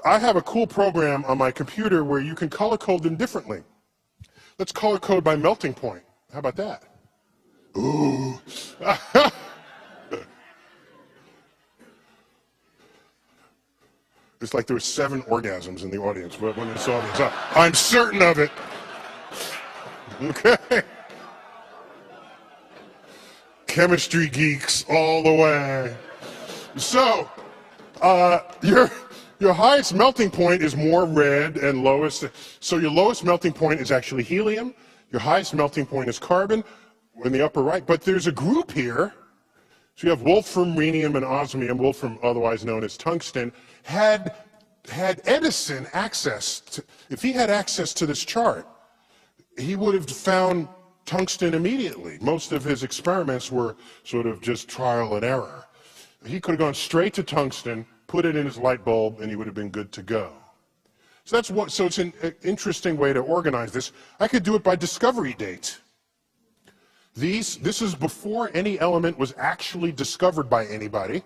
I have a cool program on my computer where you can color-code them differently. Let's color-code by melting point. How about that? Ooh. It's like there were 7 orgasms in the audience when they saw this. I'm certain of it. Okay. Chemistry geeks all the way. So, your highest melting point is more red and lowest. So your lowest melting point is actually helium. Your highest melting point is carbon in the upper right. But there's a group here. So you have wolfram, rhenium, and osmium. Wolfram, otherwise known as tungsten, had Edison access to, if he had access to this chart, he would have found tungsten immediately. Most of his experiments were sort of just trial and error. He could have gone straight to tungsten, put it in his light bulb, and he would have been good to go. So it's an interesting way to organize this. I could do it by discovery date. This is before any element was actually discovered by anybody.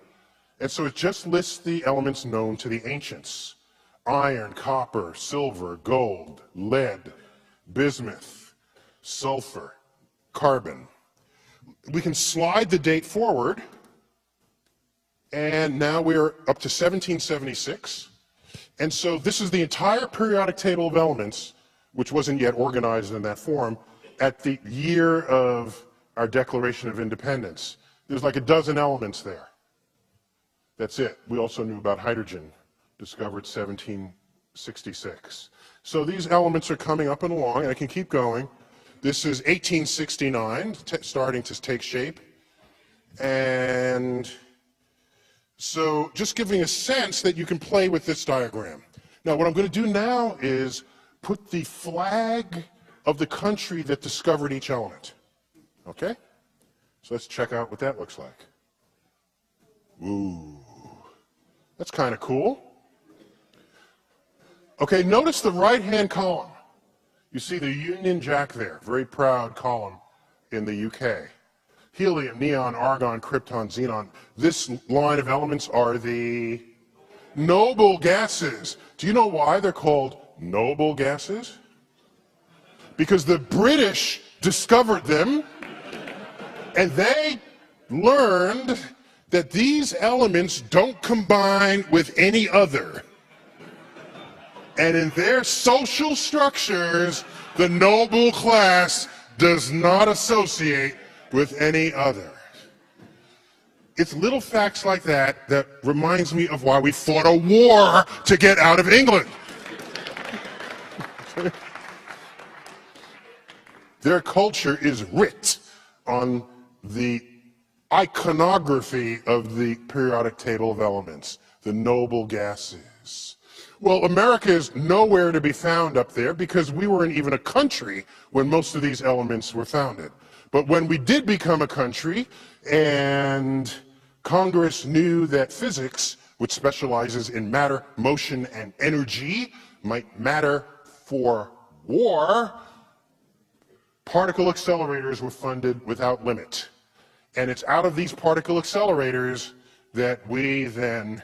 And so it just lists the elements known to the ancients. Iron, copper, silver, gold, lead, bismuth, sulfur, carbon. We can slide the date forward, and now we're up to 1776. And so this is the entire periodic table of elements, which wasn't yet organized in that form, at the year of our Declaration of Independence. There's like a dozen elements there. That's it. We also knew about hydrogen, discovered 1766. So these elements are coming up and along, and I can keep going. This is 1869, starting to take shape. And so just giving a sense that you can play with this diagram. Now what I'm going to do now is put the flag of the country that discovered each element. Okay? So let's check out what that looks like. Ooh, that's kind of cool. Okay, notice the right-hand column. You see the Union Jack there, very proud column in the UK. Helium, neon, argon, krypton, xenon. This line of elements are the noble gases. Do you know why they're called noble gases? Because the British discovered them, and they learned that these elements don't combine with any other. And in their social structures, the noble class does not associate with any other. It's little facts like that that reminds me of why we fought a war to get out of England. Their culture is writ on the iconography of the periodic table of elements, the noble gases. Well, America is nowhere to be found up there because we weren't even a country when most of these elements were founded. But when we did become a country and Congress knew that physics, which specializes in matter, motion, and energy, might matter for war, particle accelerators were funded without limit. And it's out of these particle accelerators that we then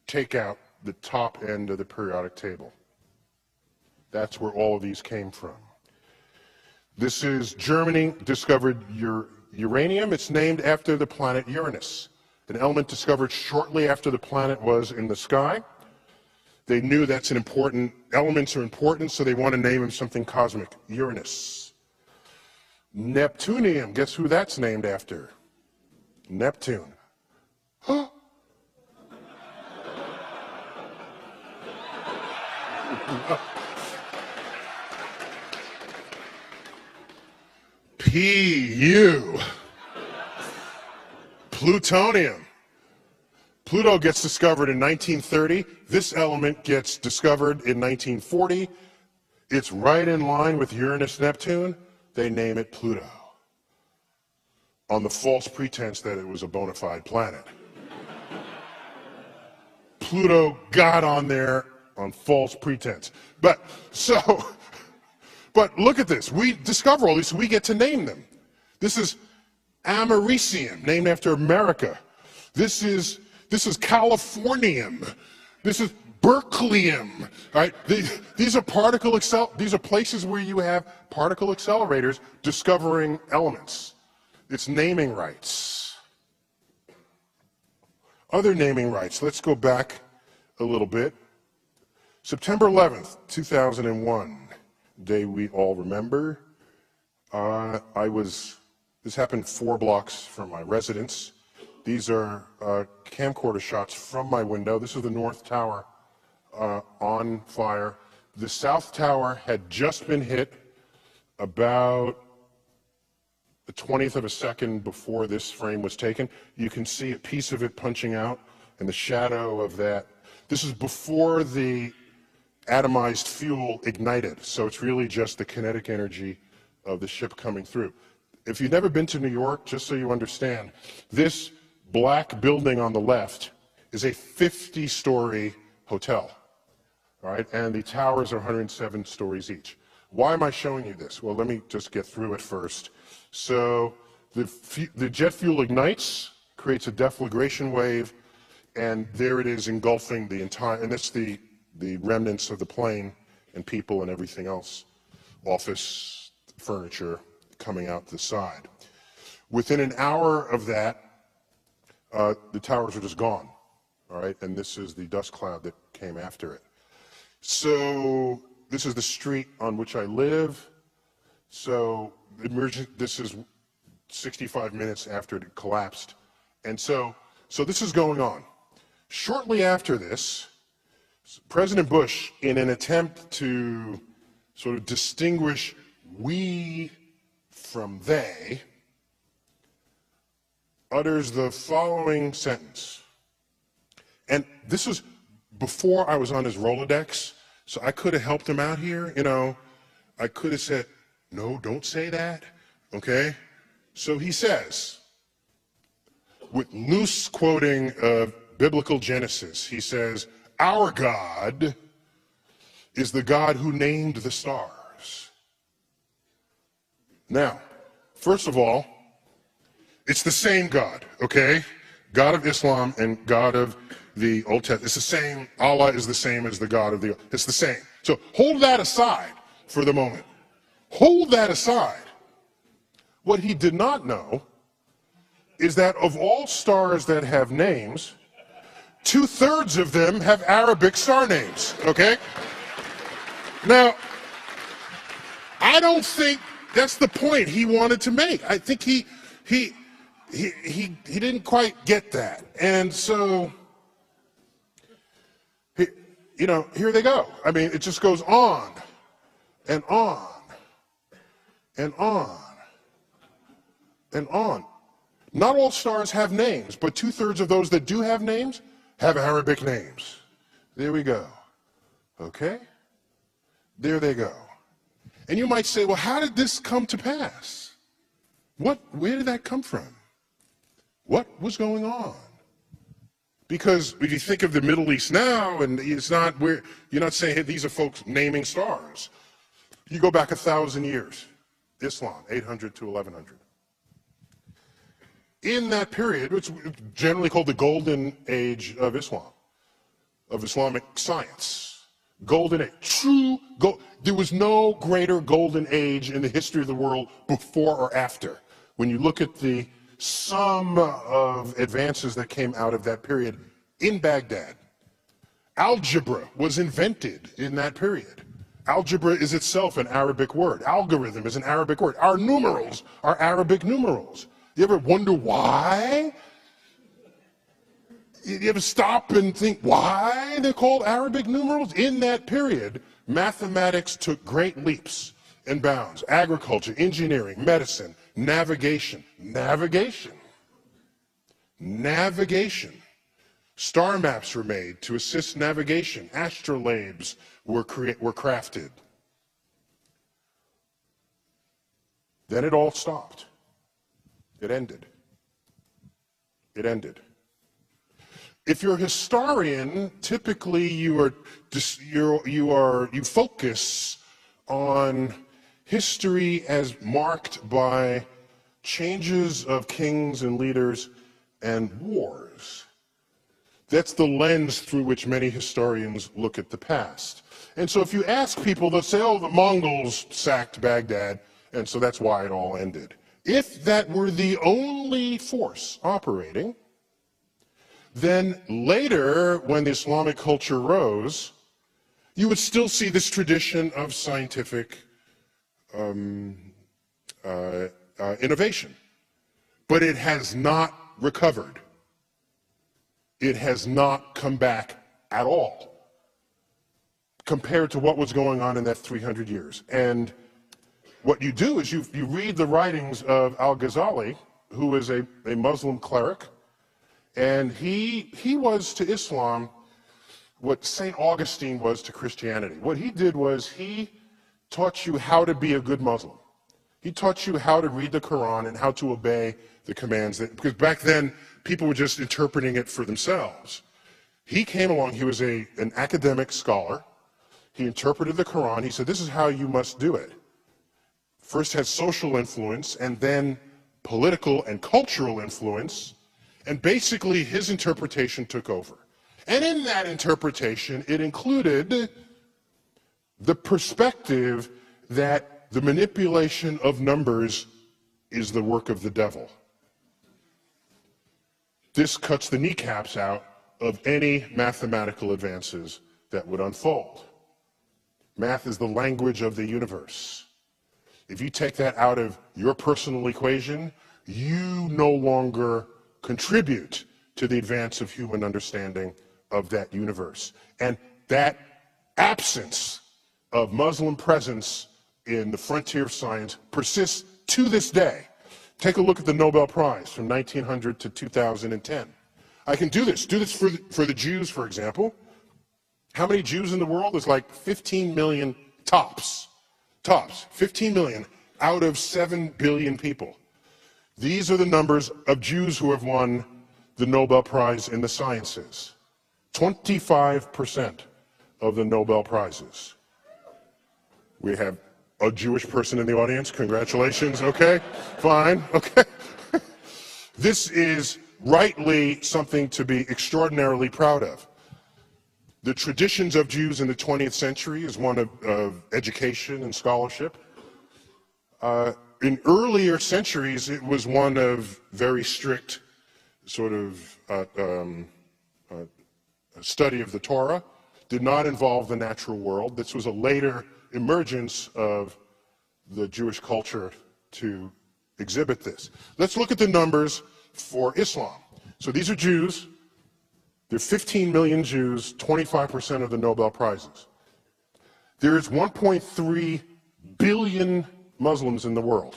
take out the top end of the periodic table. That's where all of these came from. This is Germany discovered uranium. It's named after the planet Uranus, an element discovered shortly after the planet was in the sky. They knew that's an important, elements are important, so they want to name them something cosmic, Uranus. Neptunium, guess who that's named after? Neptune. Huh? Pu. Plutonium. Pluto gets discovered in 1930. This element gets discovered in 1940. It's right in line with Uranus, Neptune. They name it Pluto on the false pretense that it was a bona fide planet. Pluto got on there on false pretense. But look at this. We discover all these, so we get to name them. This is Americium, named after America. This is Californium. This is Berkeleyium. Right? These are places where you have particle accelerators discovering elements. It's naming rights. Other naming rights. Let's go back a little bit. September 11th, 2001, day we all remember. This happened 4 blocks from my residence. These are camcorder shots from my window. This is the North Tower on fire. The South Tower had just been hit about the 20th of a second before this frame was taken. You can see a piece of it punching out and the shadow of that. This is before the atomized fuel ignited, so it's really just the kinetic energy of the ship coming through. If you've never been to New York, just so you understand, this black building on the left is a 50-story hotel, all right? And the towers are 107 stories each. Why am I showing you this? Well, let me just get through it first. So the jet fuel ignites, creates a deflagration wave, and there it is engulfing the entire, and that's the remnants of the plane and people and everything else, office, furniture coming out the side. Within an hour of that, the towers are just gone, all right? And this is the dust cloud that came after it. So this is the street on which I live. So this is 65 minutes after it collapsed. And so this is going on. Shortly after this, President Bush, in an attempt to sort of distinguish we from they, utters the following sentence. And this was before I was on his Rolodex, so I could have helped him out here, you know. I could have said, no, don't say that, okay? So he says, with loose quoting of biblical Genesis, he says, our God is the God who named the stars. Now, first of all, it's the same God, okay? God of Islam and God of the Old Testament. It's the same. Allah is the same as the God of the, it's the same. So hold that aside for the moment. Hold that aside. What he did not know is that of all stars that have names, 2/3 of them have Arabic star names, okay? Now, I don't think that's the point he wanted to make. I think he didn't quite get that. And so, you know, here they go. I mean, it just goes on and on and on and on. Not all stars have names, but 2/3 of those that do have names have Arabic names. There we go. Okay? There they go. And you might say, well, how did this come to pass? Where did that come from? What was going on? Because if you think of the Middle East now, and it's not where you're not saying, hey, these are folks naming stars. You go back 1,000 years, Islam, 800 to 1100. In that period, it's generally called the golden age of Islam, of Islamic science. Golden age, there was no greater golden age in the history of the world before or after. When you look at the sum of advances that came out of that period in Baghdad, algebra was invented in that period. Algebra is itself an Arabic word. Algorithm is an Arabic word. Our numerals are Arabic numerals. You ever wonder why? You ever stop and think why they're called Arabic numerals? In that period, mathematics took great leaps and bounds. Agriculture, engineering, medicine, navigation. Star maps were made to assist navigation. Astrolabes were crafted. Then it all stopped. It ended. If you're a historian, typically you focus on history as marked by changes of kings and leaders and wars. That's the lens through which many historians look at the past. And so if you ask people, they'll say, oh, the Mongols sacked Baghdad, and so that's why it all ended. If that were the only force operating, then later, when the Islamic culture rose, you would still see this tradition of scientific innovation. But it has not recovered. It has not come back at all compared to what was going on in that 300 years. And what you do is you read the writings of Al-Ghazali, who was a Muslim cleric, and he was to Islam what St. Augustine was to Christianity. What he did was he taught you how to be a good Muslim. He taught you how to read the Quran and how to obey the commands, because back then people were just interpreting it for themselves. He came along, he was an academic scholar. He interpreted the Quran. He said, this is how you must do it. First had social influence and then political and cultural influence, and basically his interpretation took over. And in that interpretation, it included the perspective that the manipulation of numbers is the work of the devil. This cuts the kneecaps out of any mathematical advances that would unfold. Math is the language of the universe. If you take that out of your personal equation, you no longer contribute to the advance of human understanding of that universe. And that absence of Muslim presence in the frontier of science persists to this day. Take a look at the Nobel Prize from 1900 to 2010. I can do this. Do this for the Jews, for example. How many Jews in the world? There's like 15 million tops. Tops. 15 million out of 7 billion people. These are the numbers of Jews who have won the Nobel Prize in the sciences. 25% of the Nobel Prizes. We have a Jewish person in the audience. Congratulations. Okay, fine. Okay. This is rightly something to be extraordinarily proud of. The traditions of Jews in the 20th century is one of education and scholarship. In earlier centuries, it was one of very strict sort of study of the Torah, did not involve the natural world. This was a later emergence of the Jewish culture to exhibit this. Let's look at the numbers for Islam. So these are Jews. There are 15 million Jews, 25% of the Nobel Prizes. There is 1.3 billion Muslims in the world.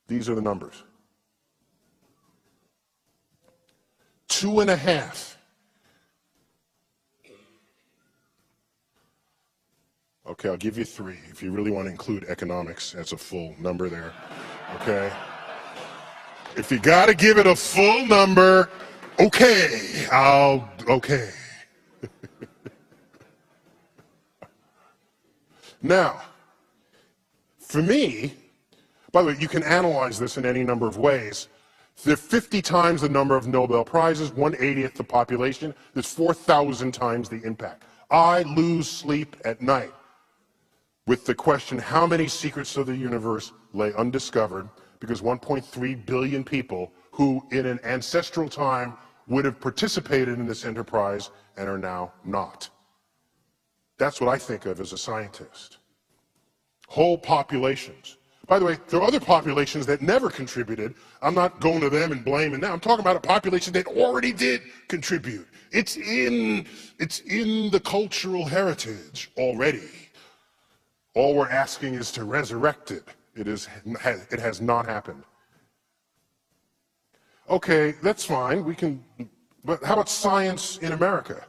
These are the numbers. 2.5. Okay, I'll give you 3 if you really want to include economics. That's a full number there. Okay? If you got to give it a full number, okay, okay. Now, for me, by the way, you can analyze this in any number of ways. There are 50 times the number of Nobel Prizes, 1/80th the population. There's 4,000 times the impact. I lose sleep at night with the question, how many secrets of the universe lay undiscovered, because 1.3 billion people who in an ancestral time would have participated in this enterprise and are now not. That's what I think of as a scientist. Whole populations. By the way, there are other populations that never contributed. I'm not going to them and blaming them. I'm talking about a population that already did contribute. It's in the cultural heritage already. All we're asking is to resurrect it. It has not happened. Okay, that's fine. We can, but how about science in America?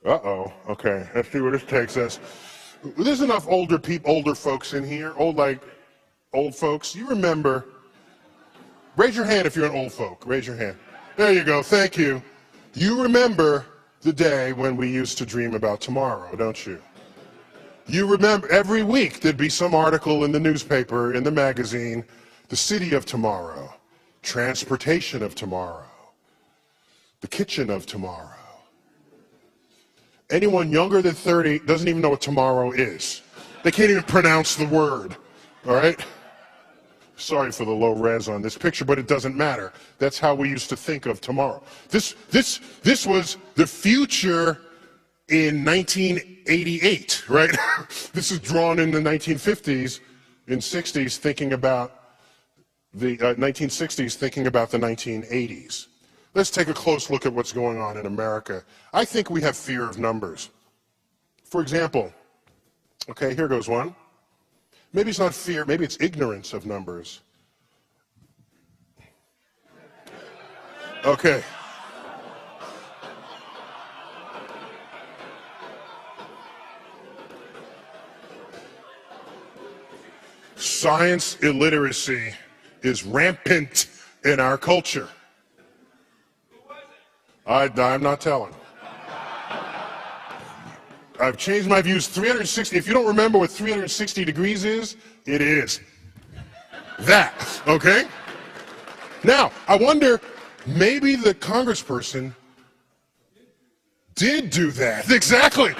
Uh-oh. Okay, let's see where this takes us. There's enough older folks in here, old folks. You remember? Raise your hand if you're an old folk. Raise your hand. There you go. Thank you. You remember the day when we used to dream about tomorrow, don't you? You remember every week there'd be some article in the newspaper, in the magazine, the city of tomorrow, transportation of tomorrow, the kitchen of tomorrow. Anyone younger than 30 doesn't even know what tomorrow is. They can't even pronounce the word, all right? Sorry for the low res on this picture, but it doesn't matter. That's how we used to think of tomorrow. This was the future in 1988, right? This is drawn in the 1950s and 60s, thinking about the 1960s, thinking about the 1980s. Let's take a close look at what's going on in America. I think we have fear of numbers. For example, okay, here goes one. Maybe it's not fear, maybe it's ignorance of numbers. Okay. Science illiteracy is rampant in our culture. I'm not telling. I've changed my views 360. If you don't remember what 360 degrees is, it is that, okay? Now, I wonder, maybe the congressperson did do that. Exactly.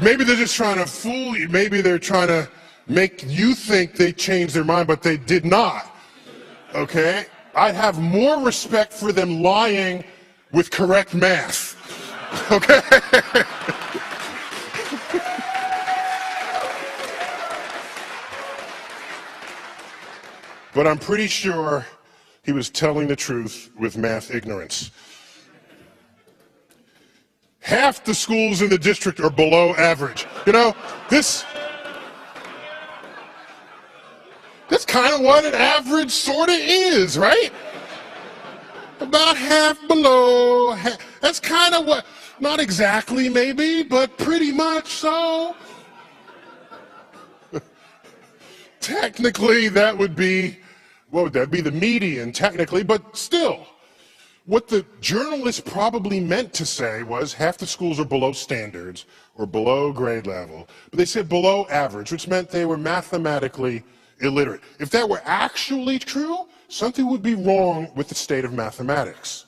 Maybe they're just trying to fool you. Maybe they're trying to make you think they changed their mind, but they did not, okay? I'd have more respect for them lying with correct math, okay? But I'm pretty sure he was telling the truth with math ignorance. Half the schools in the district are below average. You know, that's kind of what an average sort of is, right? About half below. That's kind of what, not exactly maybe, but pretty much so. Technically, that would be, what would that be? The median, technically, but still. What the journalist probably meant to say was half the schools are below standards or below grade level, but they said below average, which meant they were mathematically illiterate. If that were actually true, something would be wrong with the state of mathematics.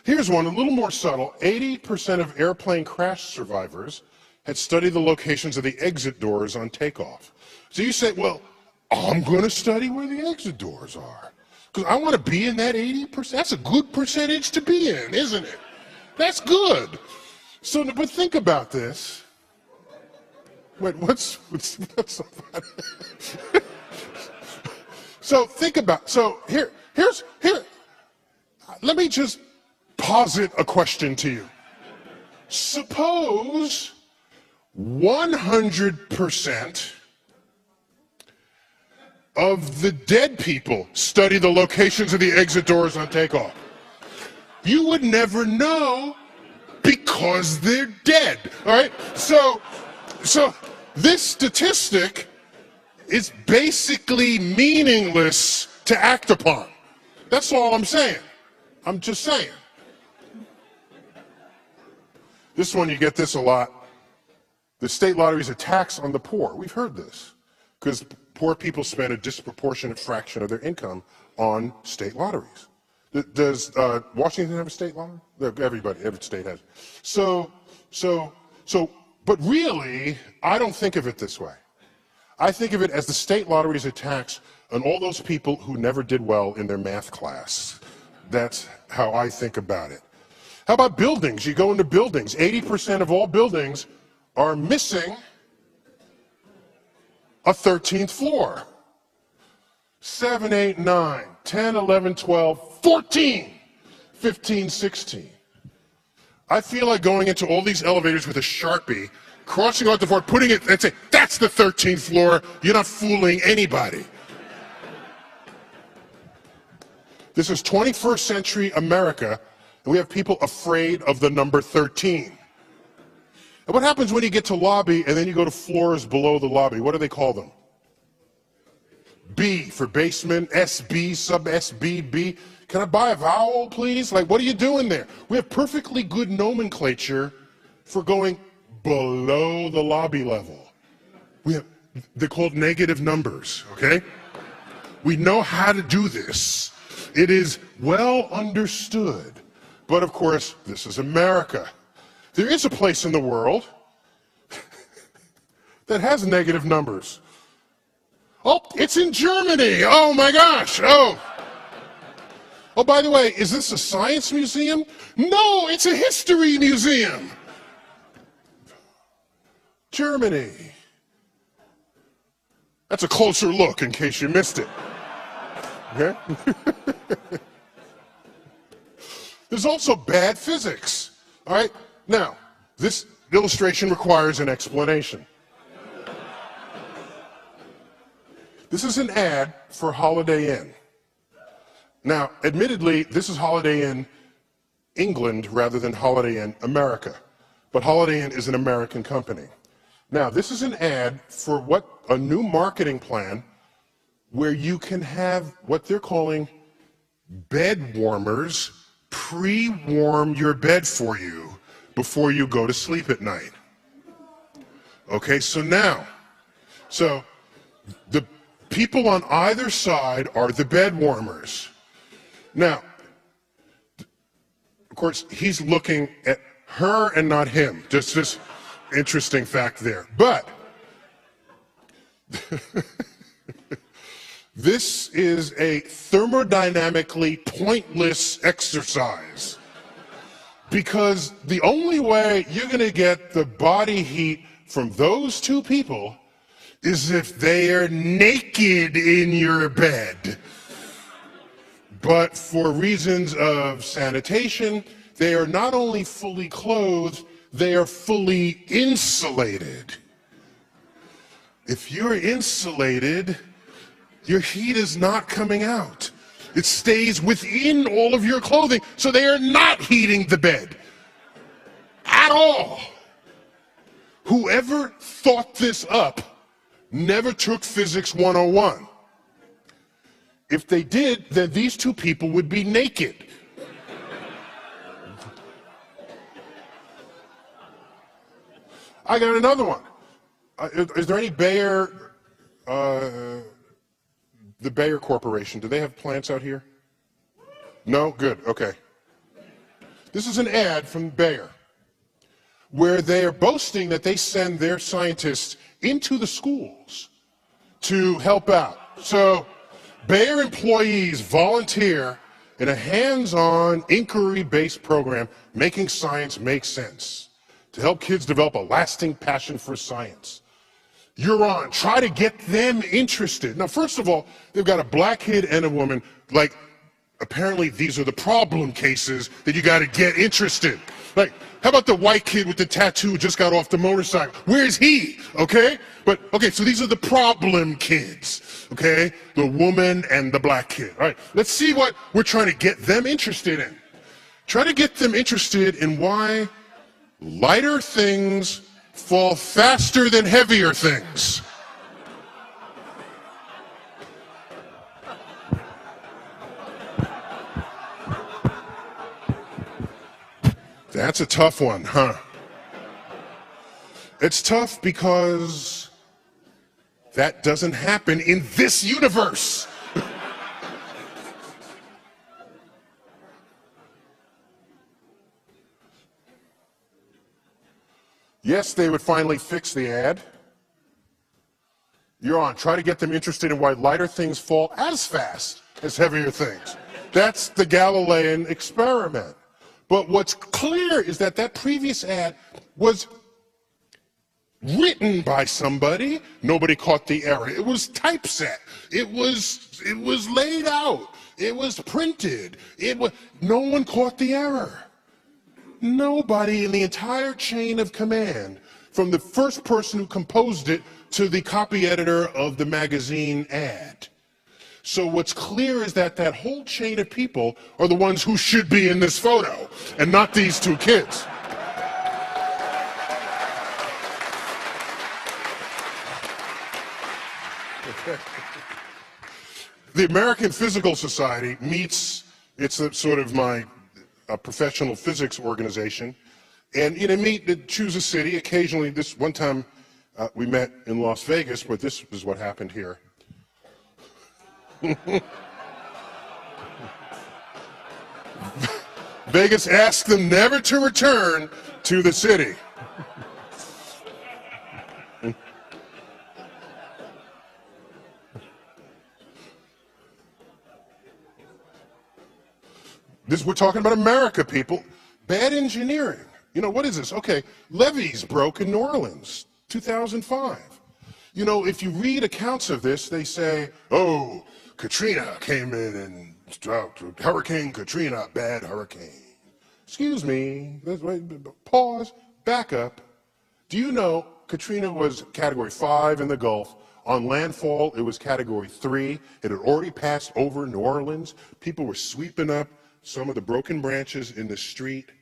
Here's one, a little more subtle. 80% of airplane crash survivors had studied the locations of the exit doors on takeoff. So you say, well, I'm going to study where the exit doors are because I want to be in that 80%. That's a good percentage to be in, isn't it? That's good. So, but think about this. Wait, what's so funny? So think about, so here, let me just posit a question to you. Suppose 100% of the dead people study the locations of the exit doors on takeoff. You would never know because they're dead, all right? So this statistic is basically meaningless to act upon. That's all I'm saying. I'm just saying. This one, you get this a lot. The state lottery is a tax on the poor. We've heard this because poor people spend a disproportionate fraction of their income on state lotteries. Does Washington have a state lottery? Every state has. But really, I don't think of it this way. I think of it as the state lottery is a tax on all those people who never did well in their math class. That's how I think about it. How about buildings? You go into buildings. 80% of all buildings are missing a 13th floor. 7, 8, 9, 10, 11, 12, 14, 15, 16. I feel like going into all these elevators with a Sharpie, crossing out the floor, putting it, and say, that's the 13th floor. You're not fooling anybody. This is 21st century America, and we have people afraid of the number 13. And what happens when you get to lobby and then you go to floors below the lobby? What do they call them? B for basement, SB, sub SBB. Can I buy a vowel, please? Like, what are you doing there? We have perfectly good nomenclature for going below the lobby level. They're called negative numbers, okay? We know how to do this. It is well understood. But of course, this is America. There is a place in the world that has negative numbers. Oh, it's in Germany. Oh my gosh. Oh, by the way, is this a science museum? No, it's a history museum. Germany. That's a closer look in case you missed it. Okay? There's also bad physics. All right? Now, this illustration requires an explanation. This is an ad for Holiday Inn. Now, admittedly, this is Holiday Inn England rather than Holiday Inn America. But Holiday Inn is an American company. Now, this is an ad for a new marketing plan where you can have what they're calling bed warmers pre-warm your bed for you before you go to sleep at night. Okay, so the people on either side are the bed warmers. Now, of course, he's looking at her and not him. Just this interesting fact there. But this is a thermodynamically pointless exercise because the only way you're going to get the body heat from those two people is if they are naked in your bed. But for reasons of sanitation, they are not only fully clothed, they are fully insulated. If you're insulated, your heat is not coming out. It stays within all of your clothing, so they are not heating the bed at all. Whoever thought this up never took Physics 101. If they did, then these two people would be naked. I got another one. Is there any Bayer, the Bayer Corporation, do they have plants out here? No? Good, okay. This is an ad from Bayer where they are boasting that they send their scientists into the schools to help out. So Bayer employees volunteer in a hands-on, inquiry-based program, Making Science Make Sense, to help kids develop a lasting passion for science. You're on. Try to get them interested. Now, first of all, they've got a black kid and a woman. Like, apparently these are the problem cases that you got to get interested. Like, how about the white kid with the tattoo who just got off the motorcycle? Where's he? Okay? But, okay, so these are the problem kids. Okay? The woman and the black kid. All right, let's see what we're trying to get them interested in. Try to get them interested in why lighter things fall faster than heavier things. That's a tough one, huh? It's tough because that doesn't happen in this universe. Yes, they would finally fix the ad. You're on. Try to get them interested in why lighter things fall as fast as heavier things. That's the Galilean experiment. But what's clear is that that previous ad was written by somebody. Nobody caught the error. It was typeset. It was laid out. It was printed. No one caught the error. Nobody in the entire chain of command, from the first person who composed it to the copy editor of the magazine ad. So what's clear is that that whole chain of people are the ones who should be in this photo, and not these two kids. The American Physical Society meets, it's a sort of a professional physics organization, and they choose a city. Occasionally, this one time we met in Las Vegas, but this is what happened here. Vegas asked them never to return to the city. We're talking about America, people. Bad engineering. What is this? Okay, levees broke in New Orleans, 2005. If you read accounts of this, they say, oh, Katrina came in and Hurricane Katrina, bad hurricane. Excuse me, pause, back up. Do you know Katrina was category 5 in the Gulf? On landfall, it was category 3. It had already passed over New Orleans. People were sweeping up some of the broken branches in the street.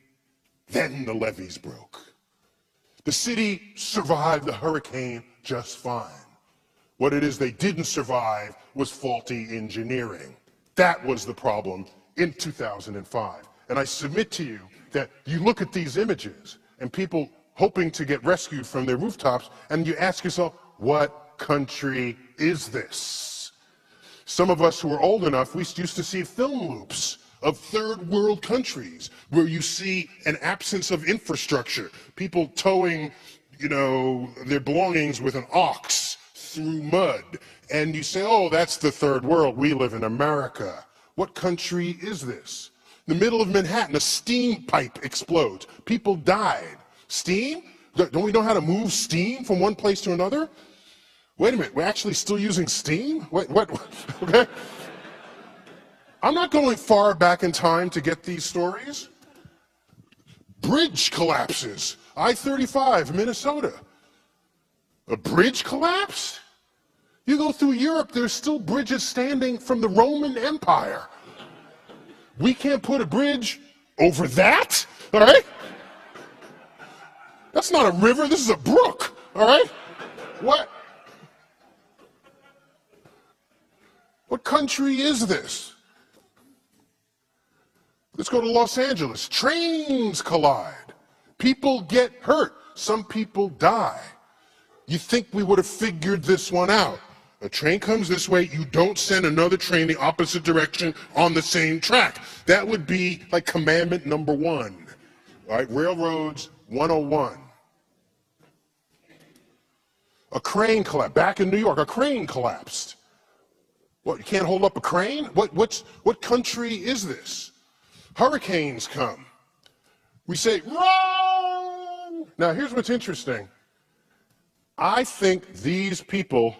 Then the levees broke. The city survived the hurricane just fine. What it is they didn't survive was faulty engineering. That was the problem in 2005. And I submit to you that you look at these images and people hoping to get rescued from their rooftops, and you ask yourself, what country is this? Some of us who are old enough, we used to see film loops of third world countries where you see an absence of infrastructure, people towing, their belongings with an ox through mud. And you say, oh, that's the third world. We live in America. What country is this? In the middle of Manhattan, a steam pipe explodes. People died. Steam? Don't we know how to move steam from one place to another? Wait a minute, we're actually still using steam? What? Okay. I'm not going far back in time to get these stories. Bridge collapses, I-35, Minnesota. A bridge collapsed? You go through Europe, there's still bridges standing from the Roman Empire. We can't put a bridge over that, all right? That's not a river, this is a brook, all right? What country is this? Let's go to Los Angeles. Trains collide. People get hurt. Some people die. You think we would have figured this one out. A train comes this way, you don't send another train the opposite direction on the same track. That would be like commandment number 1. All right, Railroads 101. A crane collapsed. Back in New York, a crane collapsed. What, you can't hold up a crane? What country is this? Hurricanes come. We say, run! Now, here's what's interesting. I think these people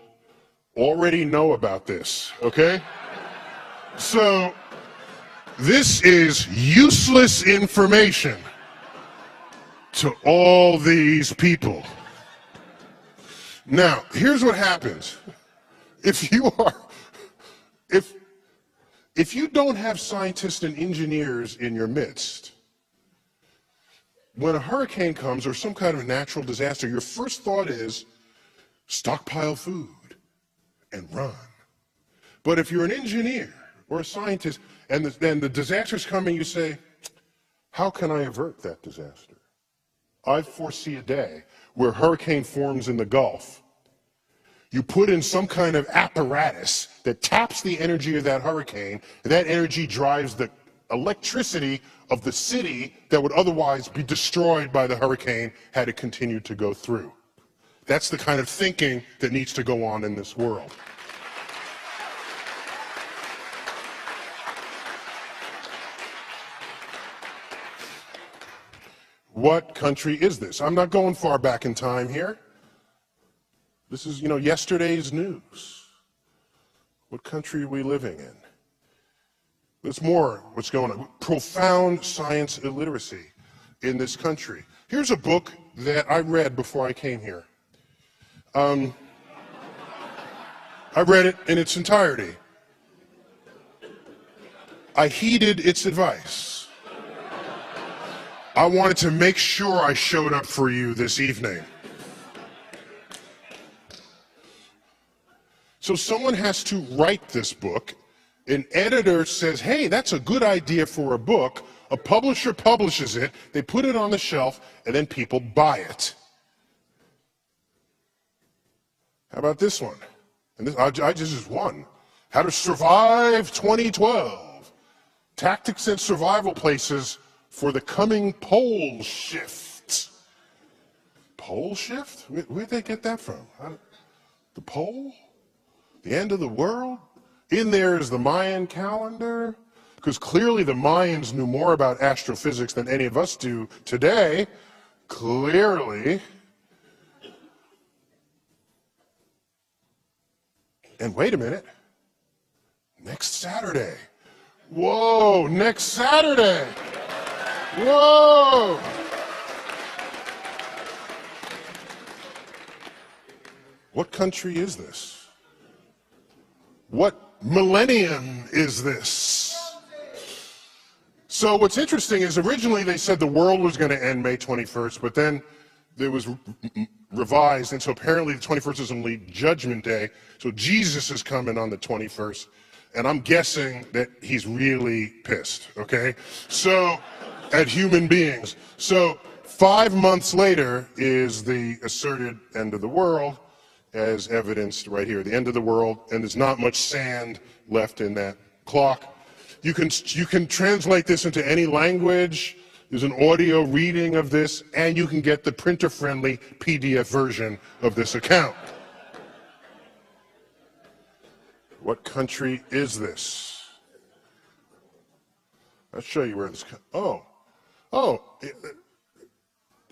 already know about this, okay? So, this is useless information to all these people. Now, here's what happens. If you don't have scientists and engineers in your midst, when a hurricane comes or some kind of a natural disaster, your first thought is stockpile food and run. But if you're an engineer or a scientist and then the disaster's coming, you say, how can I avert that disaster? I foresee a day where a hurricane forms in the Gulf. You put in some kind of apparatus that taps the energy of that hurricane, and that energy drives the electricity of the city that would otherwise be destroyed by the hurricane had it continued to go through. That's the kind of thinking that needs to go on in this world. What country is this? I'm not going far back in time here. This is, yesterday's news. What country are we living in? There's more what's going on. Profound science illiteracy in this country. Here's a book that I read before I came here. I read it in its entirety. I heeded its advice. I wanted to make sure I showed up for you this evening. So someone has to write this book. An editor says, hey, that's a good idea for a book. A publisher publishes it, they put it on the shelf, and then people buy it. How about this one? And this, I just one. How to Survive 2012. Tactics and survival places for the coming pole shift. Pole shift? Where'd they get that from? The pole? The end of the world? In there is the Mayan calendar, because clearly the Mayans knew more about astrophysics than any of us do today. Clearly. And wait a minute. Next Saturday. Whoa, next Saturday. Whoa. What country is this? What millennium is this? So what's interesting is originally they said the world was going to end May 21st, but then it was revised, and so apparently the 21st is only Judgment Day, so Jesus is coming on the 21st, and I'm guessing that he's really pissed, okay? So, at human beings. So 5 months later is the asserted end of the world, as evidenced right here, the end of the world, and there's not much sand left in that clock. You can translate this into any language. There's an audio reading of this, and you can get the printer-friendly PDF version of this account. What country is this? I'll show you where this comes.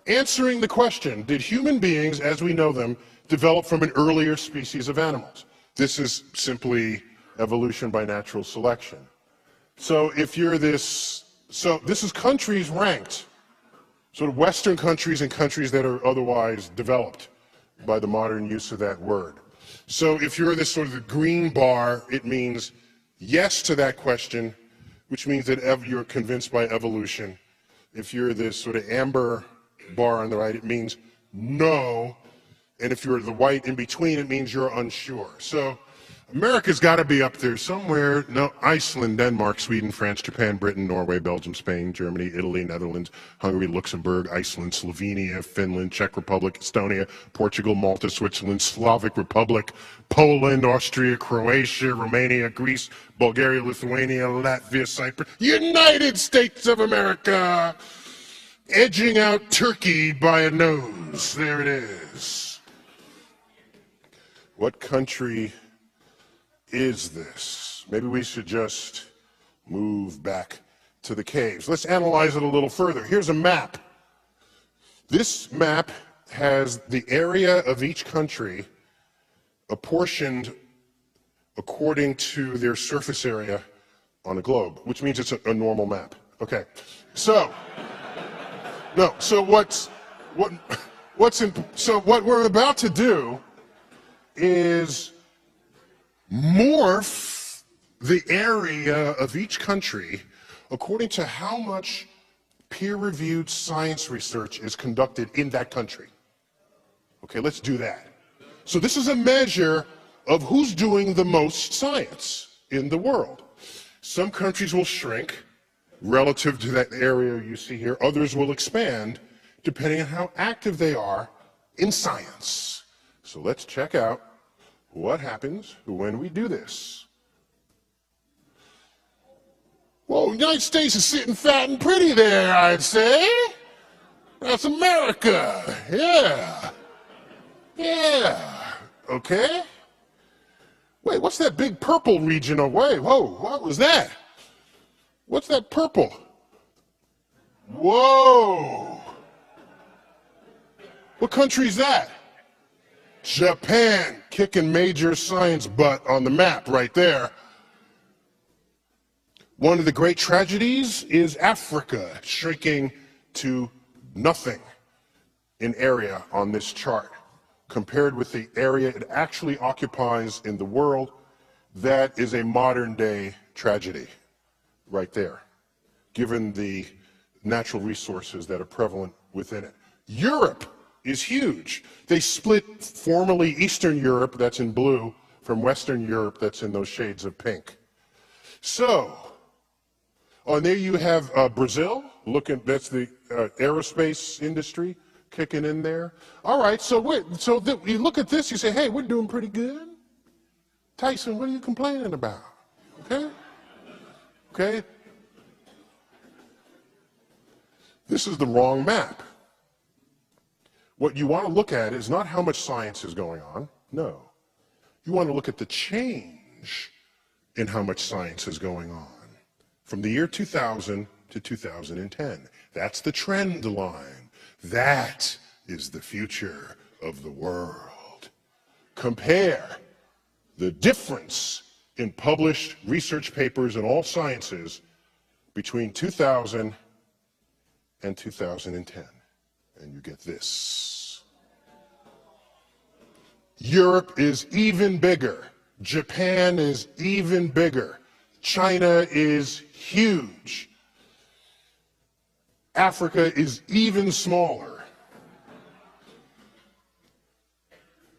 Answering the question, did human beings, as we know them, develop from an earlier species of animals? This is simply evolution by natural selection. So if you're this is countries ranked, sort of Western countries and countries that are otherwise developed. by the modern use of that word. So if you're this sort of the green bar, it means yes to that question, which means that you're convinced by evolution. If you're this sort of amber bar on the right, it means no. And if you're the white in between, it means you're unsure. So America's got to be up there somewhere. No, Iceland, Denmark, Sweden, France, Japan, Britain, Norway, Belgium, Spain, Germany, Italy, Netherlands, Hungary, Luxembourg, Iceland, Slovenia, Finland, Czech Republic, Estonia, Portugal, Malta, Switzerland, Slavic Republic, Poland, Austria, Croatia, Romania, Greece, Bulgaria, Lithuania, Latvia, Cyprus, United States of America, edging out Turkey by a nose. There it is. What country is this? Maybe we should just move back to the caves. Let's analyze it a little further. Here's a map. This map has the area of each country apportioned according to their surface area on a globe, which means it's a normal map. Okay, so what we're about to do is morph the area of each country according to how much peer-reviewed science research is conducted in that country. Okay, let's do that. So this is a measure of who's doing the most science in the world. Some countries will shrink relative to that area you see here. Others will expand depending on how active they are in science. So let's check out what happens when we do this. Well, the United States is sitting fat and pretty there, I'd say. That's America. Yeah. Yeah. Okay. Wait, what's that big purple region away? Whoa, what was that? What's that purple? Whoa. What country is that? Japan, kicking major science butt on the map right there. One of the great tragedies is Africa shrinking to nothing in area on this chart compared with the area it actually occupies in the world. That is a modern day tragedy right there, given the natural resources that are prevalent within it. Europe is huge. They split formerly Eastern Europe, that's in blue, from Western Europe, that's in those shades of pink. So, and there you have Brazil, that's the aerospace industry kicking in there. All right, so you look at this, you say, hey, we're doing pretty good. Tyson, what are you complaining about? Okay? This is the wrong map. What you want to look at is not how much science is going on, no. You want to look at the change in how much science is going on from the year 2000 to 2010. That's the trend line. That is the future of the world. Compare the difference in published research papers in all sciences between 2000 and 2010. And you get this. Europe is even bigger. Japan is even bigger. China is huge. Africa is even smaller.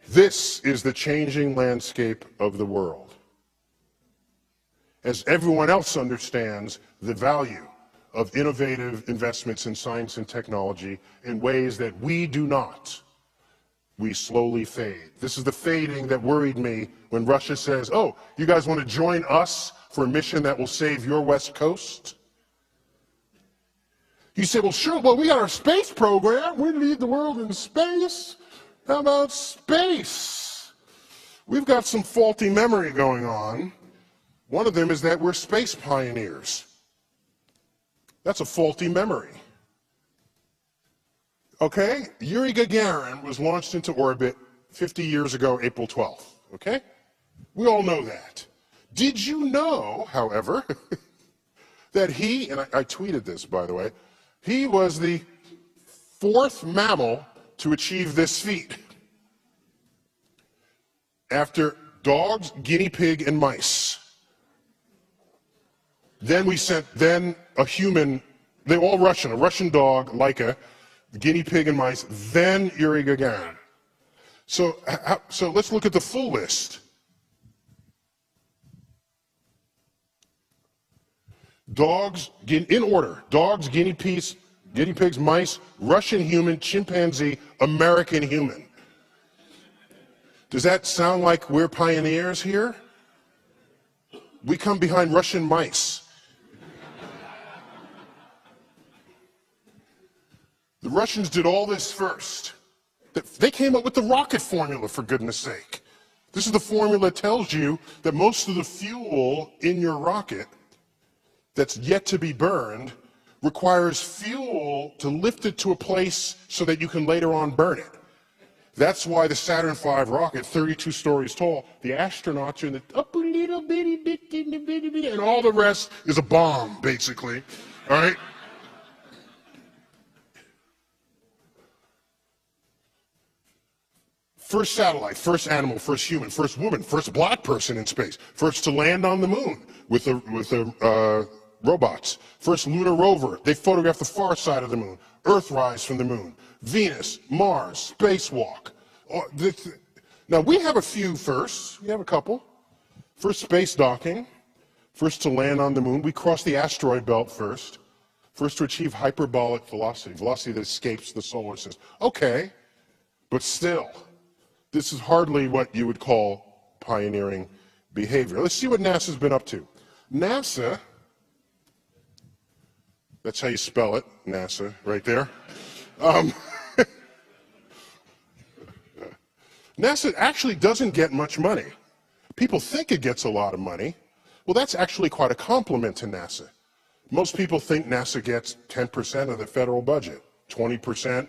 This is the changing landscape of the world. As everyone else understands the value of innovative investments in science and technology in ways that we do not, we slowly fade. This is the fading that worried me when Russia says, oh, you guys want to join us for a mission that will save your West Coast? You say, well, sure, well, we got our space program. We lead the world in space. How about space? We've got some faulty memory going on. One of them is that we're space pioneers. That's a faulty memory. Okay? Yuri Gagarin was launched into orbit 50 years ago, April 12th. Okay? We all know that. Did you know, however, that he, and I tweeted this, by the way, he was the fourth mammal to achieve this feat. after dogs, guinea pig, and mice. Then we sent a human, they all Russian, a Russian dog, Laika, guinea pig and mice, then Yuri Gagarin. So let's look at the full list. Dogs, in order, dogs, guinea pigs, mice, Russian human, chimpanzee, American human. Does that sound like we're pioneers here? We come behind Russian mice. The Russians did all this first. They came up with the rocket formula, for goodness sake. This is the formula that tells you that most of the fuel in your rocket that's yet to be burned requires fuel to lift it to a place so that you can later on burn it. That's why the Saturn V rocket, 32 stories tall, the astronauts are in the upper little bitty bit, and all the rest is a bomb, basically. All right? First satellite, first animal, first human, first woman, first black person in space, first to land on the moon with the robots, first lunar rover. They photographed the far side of the moon, Earthrise from the moon, Venus, Mars, spacewalk. Now we have a few firsts. We have a couple. First space docking, first to land on the moon. We crossed the asteroid belt first. First to achieve hyperbolic velocity, velocity that escapes the solar system. Okay, but still. This is hardly what you would call pioneering behavior. Let's see what NASA's been up to. NASA, that's how you spell it, NASA, right there. NASA actually doesn't get much money. People think it gets a lot of money. Well, that's actually quite a compliment to NASA. Most people think NASA gets 10% of the federal budget, 20%.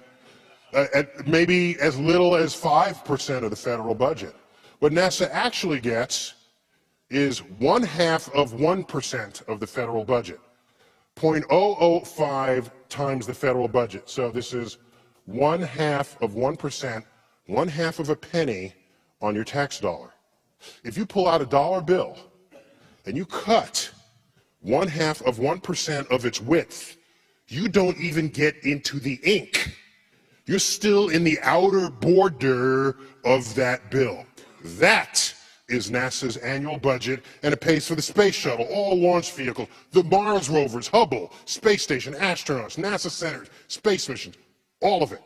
Maybe as little as 5% of the federal budget. What NASA actually gets is 0.5% of the federal budget. 0.005 times the federal budget. So this is 0.5%, 1/2 of a penny on your tax dollar. If you pull out a dollar bill and you cut 0.5% of its width, you don't even get into the ink. You're still in the outer border of that bill. That is NASA's annual budget, and it pays for the space shuttle, all launch vehicles, the Mars rovers, Hubble, space station, astronauts, NASA centers, space missions, all of it.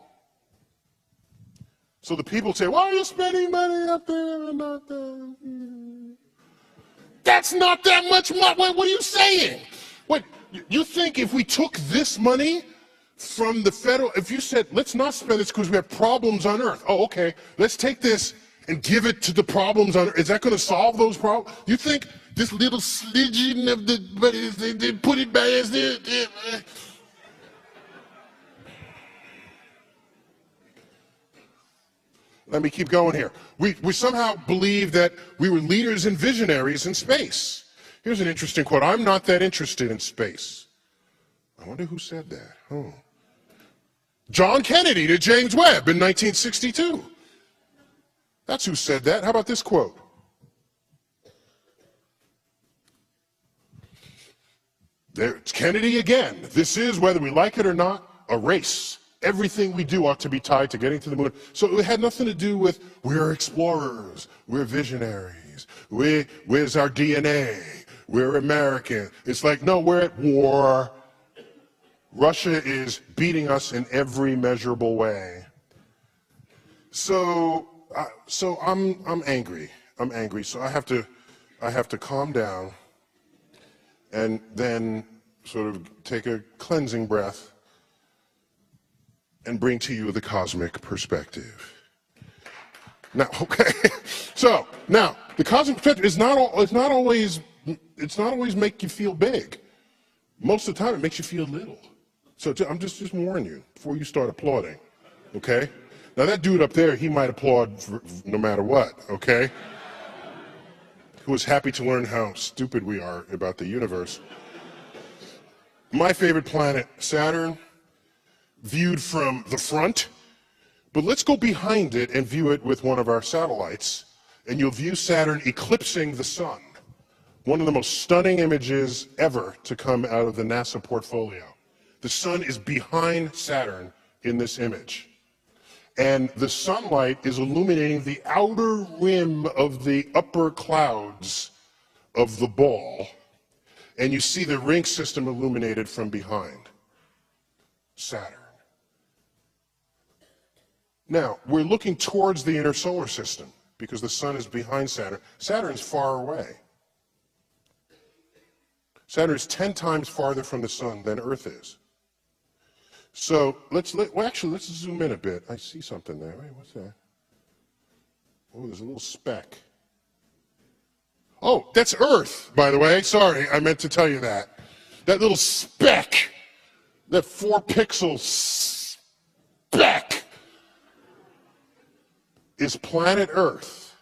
So the people say, why are you spending money up there and not there? That's not that much money. What are you saying? What, you think if we took this money from the federal, if you said, let's not spend this because we have problems on Earth. Oh, okay, let's take this and give it to the problems on Earth. Is that going to solve those problems? You think this little slidging of the, but they put it back as there? Let me keep going here. We somehow believe that we were leaders and visionaries in space. Here's an interesting quote. I'm not that interested in space. I wonder who said that. Oh. John Kennedy to James Webb in 1962. That's who said that. How about this quote? There's Kennedy again. This is, whether we like it or not, a race. Everything we do ought to be tied to getting to the moon. So it had nothing to do with we're explorers, we're visionaries, where's our DNA, we're American. It's like, no, we're at war. Russia is beating us in every measurable way. So I'm angry. I'm angry. So I have to calm down and then sort of take a cleansing breath and bring to you the cosmic perspective. Now, okay. So now the cosmic perspective is not always make you feel big. Most of the time, it makes you feel little. So I'm just warning you before you start applauding, okay? Now that dude up there, he might applaud no matter what, okay? Who was happy to learn how stupid we are about the universe. My favorite planet, Saturn, viewed from the front, but let's go behind it and view it with one of our satellites and you'll view Saturn eclipsing the sun. One of the most stunning images ever to come out of the NASA portfolio. The sun is behind Saturn in this image. And the sunlight is illuminating the outer rim of the upper clouds of the ball. And you see the ring system illuminated from behind Saturn. Now, we're looking towards the inner solar system because the sun is behind Saturn. Saturn's far away. Saturn is 10 times farther from the sun than Earth is. So let's zoom in a bit. I see something there. Wait, what's that? Oh, there's a little speck. Oh, that's Earth, by the way. Sorry, I meant to tell you that. That little speck, that 4-pixel speck, is planet Earth.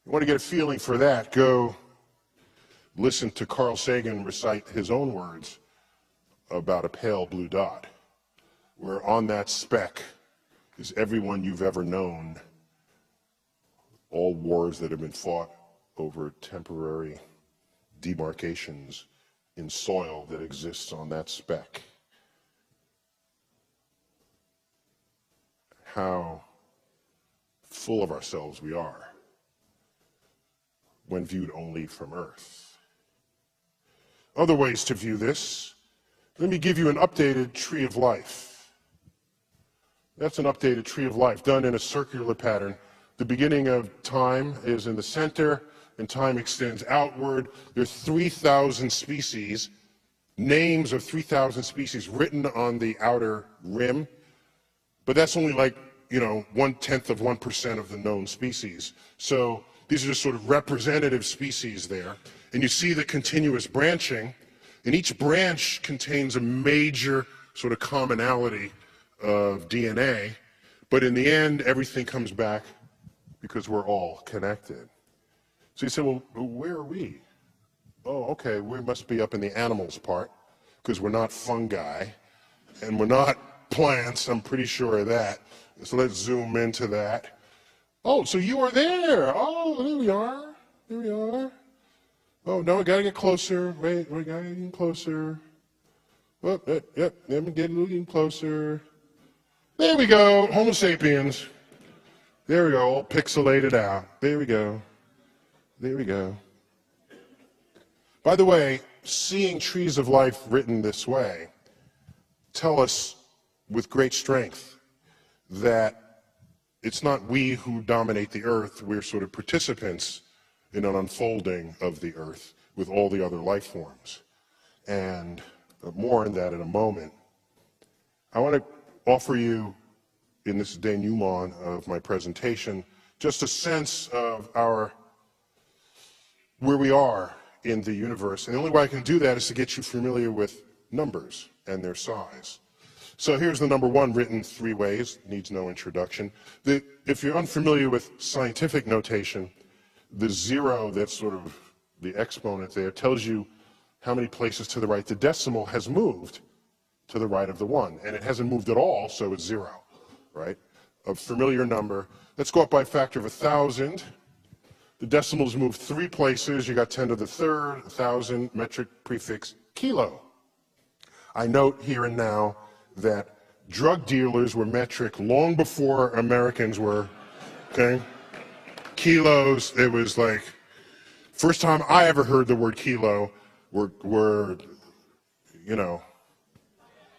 You want to get a feeling for that, go listen to Carl Sagan recite his own words about a pale blue dot, where on that speck is everyone you've ever known, all wars that have been fought over temporary demarcations in soil that exists on that speck. How full of ourselves we are when viewed only from Earth. Other ways to view this, let me give you an updated tree of life. That's an updated tree of life done in a circular pattern. The beginning of time is in the center and time extends outward. There's 3,000 species, names of 3,000 species written on the outer rim, but that's only like, 1/10 of 1% of the known species. So these are just sort of representative species there. And you see the continuous branching, and each branch contains a major sort of commonality of DNA, but in the end, everything comes back because we're all connected. So you say, well, where are we? Oh, okay, we must be up in the animals part, because we're not fungi, and we're not plants, I'm pretty sure of that. So let's zoom into that. Oh, so you are there. Oh, there we are. There we are. Oh, no, we got to get closer. Wait, we got to get closer. Oh, yep, let me get a little closer. There we go, Homo sapiens. There we go, all pixelated out. There we go. There we go. By the way, seeing trees of life written this way tell us with great strength that it's not we who dominate the earth, we're sort of participants in an unfolding of the earth with all the other life forms. And more on that in a moment. I want to offer you, in this denouement of my presentation, just a sense of where we are in the universe. And the only way I can do that is to get you familiar with numbers and their size. So here's the number 1 written 3 ways, needs no introduction. If you're unfamiliar with scientific notation, the 0, that's sort of the exponent there, tells you how many places to the right. The decimal has moved to the right of the 1, and it hasn't moved at all, so it's 0, right? A familiar number. Let's go up by a factor of 1,000. The decimals moved 3 places. You got 10 to the 3rd, 1,000, metric prefix, kilo. I note here and now that drug dealers were metric long before Americans were, okay? Kilos, it was like, first time I ever heard the word kilo were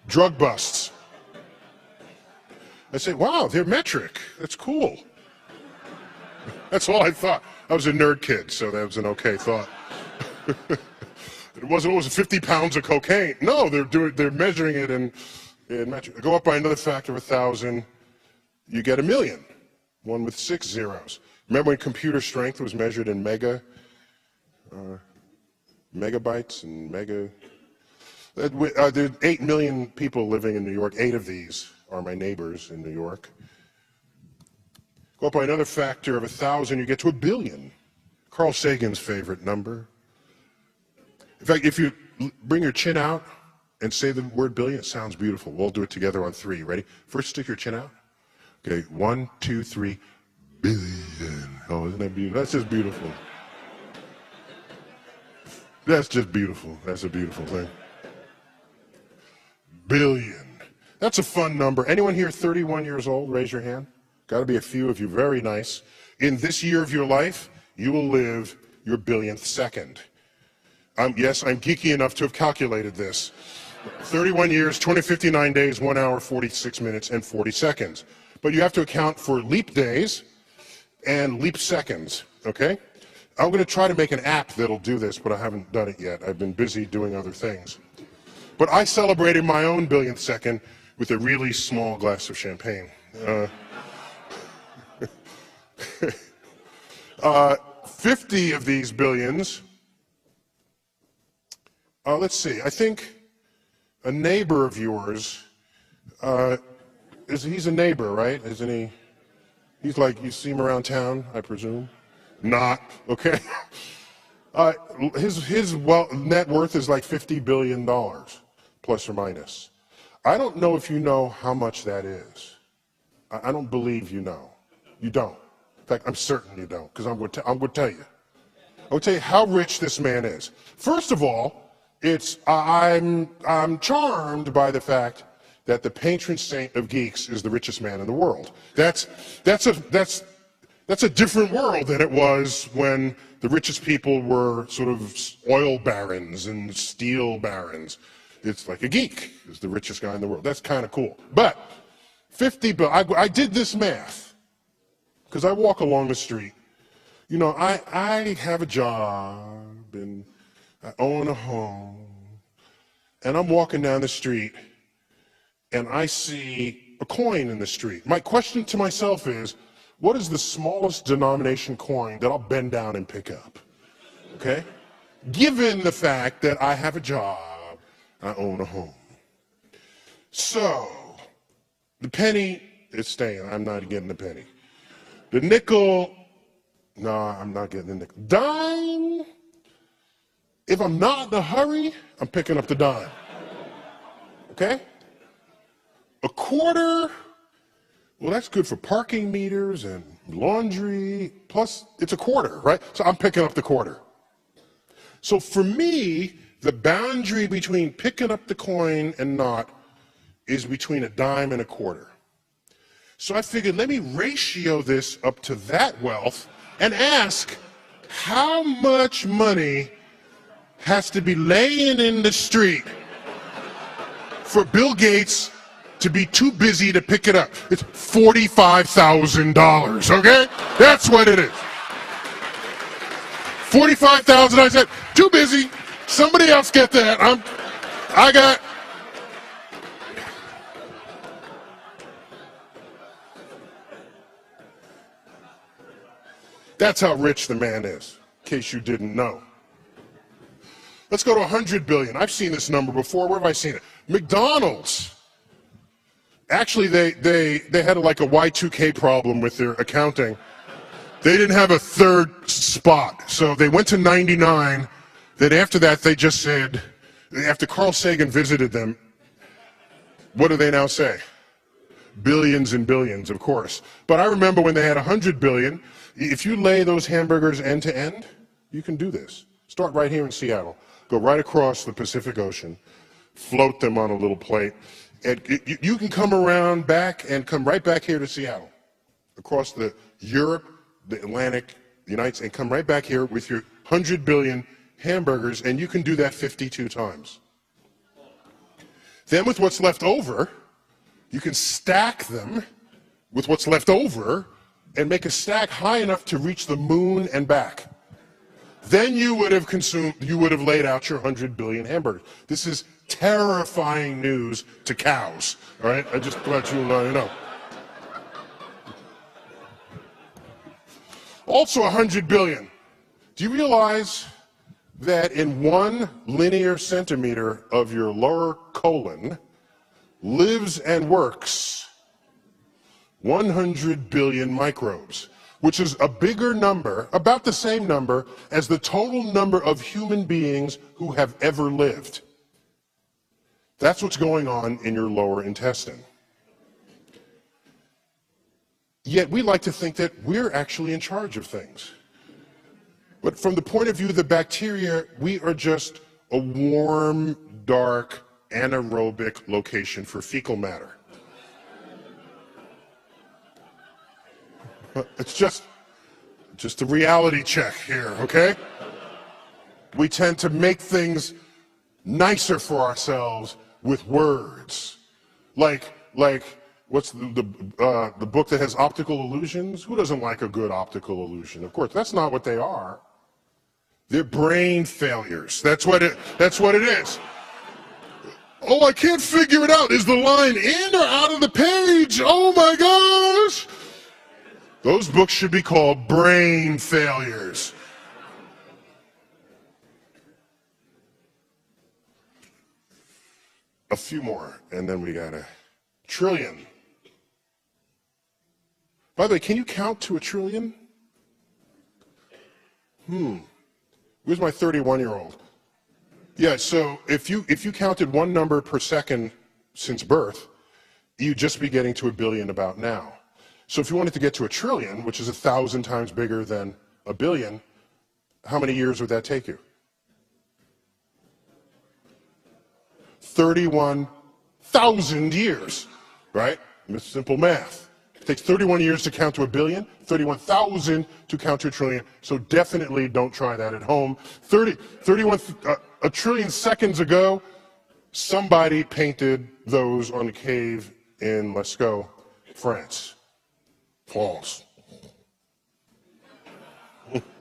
drug busts. I say, wow, they're metric. That's cool. That's all I thought. I was a nerd kid, so that was an okay thought. It wasn't 50 pounds of cocaine. No, they're measuring it in metric. Go up by another factor of 1,000, you get 1,000,000, one with 6 zeros. Remember when computer strength was measured in megabytes and mega? There are 8 million people living in New York. 8 of these are my neighbors in New York. Go up by another factor of 1,000, you get to 1 billion. Carl Sagan's favorite number. In fact, if you bring your chin out and say the word billion, it sounds beautiful. We'll do it together on 3. Ready? First, stick your chin out. Okay, 1, 2, 3. billion. Oh, isn't that beautiful? That's just beautiful. That's just beautiful. That's a beautiful thing. Billion. That's a fun number. Anyone here 31 years old? Raise your hand. Got to be a few of you. Very nice. In this year of your life, you will live your billionth second. Yes, I'm geeky enough to have calculated this. 31 years, 259 days, 1 hour, 46 minutes, and 40 seconds. But you have to account for leap days and leap seconds, okay? I'm going to try to make an app that'll do this, but I haven't done it yet. I've been busy doing other things. But I celebrated my own billionth second with a really small glass of champagne. 50 of these billions, let's see, I think a neighbor of yours, he's a neighbor, right? Isn't he? He's like, you see him around town, I presume? Not, okay. His net worth is like $50 billion, plus or minus. I don't know if you know how much that is. I don't believe you know. You don't. In fact, I'm certain you don't, because I'm going to tell you. I'm going to tell you how rich this man is. First of all, I'm charmed by the fact that the patron saint of geeks is the richest man in the world. That's a different world than it was when the richest people were sort of oil barons and steel barons. It's like a geek is the richest guy in the world. That's kind of cool. But 50 billion, I did this math because I walk along the street. You know, I have a job and I own a home, and I'm walking down the street and I see a coin in the street. My question to myself is, what is the smallest denomination coin that I'll bend down and pick up? Okay? Given the fact that I have a job, I own a home. So, the penny is staying. I'm not getting the penny. The nickel, no, I'm not getting the nickel. Dime, if I'm not in a hurry, I'm picking up the dime. Okay? A quarter, well, that's good for parking meters and laundry. Plus, it's a quarter, right? So I'm picking up the quarter. So for me, the boundary between picking up the coin and not is between a dime and a quarter. So I figured, let me ratio this up to that wealth and ask, how much money has to be laying in the street for Bill Gates to be too busy to pick it up? It's $45,000, okay? That's what it is. 45,000, I said, too busy. Somebody else get that. I got. That's how rich the man is, in case you didn't know. Let's go to 100 billion. I've seen this number before. Where have I seen it? McDonald's. Actually, they had like a Y2K problem with their accounting. They didn't have a third spot, so they went to 99. Then after that, they just said, after Carl Sagan visited them, what do they now say? Billions and billions, of course. But I remember when they had 100 billion, if you lay those hamburgers end to end, you can do this. Start right here in Seattle. Go right across the Pacific Ocean, float them on a little plate, and you can come around back and come right back here to Seattle, across the Europe, the Atlantic, the United States, and come right back here with your 100 billion hamburgers, and you can do that 52 times. Then with what's left over, you can stack them with what's left over and make a stack high enough to reach the moon and back. Then you would have laid out your 100 billion hamburgers. This is terrifying news to cows, all right? I just let you know. Also 100 billion. Do you realize that in 1 linear centimeter of your lower colon lives and works 100 billion microbes, which is a bigger number, about the same number as the total number of human beings who have ever lived. That's what's going on in your lower intestine. Yet we like to think that we're actually in charge of things. But from the point of view of the bacteria, we are just a warm, dark, anaerobic location for fecal matter. It's just a reality check here, okay? We tend to make things nicer for ourselves with words. Like what's the book that has optical illusions? Who doesn't like a good optical illusion? Of course, that's not what they are. They're brain failures. That's what it is. Oh, I can't figure it out. Is the line in or out of the page? Oh my gosh. Those books should be called brain failures. A few more, and then we got a trillion. By the way, can you count to a trillion? Where's my 31-year-old? Yeah, so if you counted one number per second since birth, you'd just be getting to a billion about now. So if you wanted to get to a trillion, which is 1,000 times bigger than a billion, how many years would that take you? 31,000 years, right? Simple math. It takes 31 years to count to a billion, 31,000 to count to a trillion. So definitely don't try that at home. A trillion seconds ago, somebody painted those on a cave in Lascaux, France. France.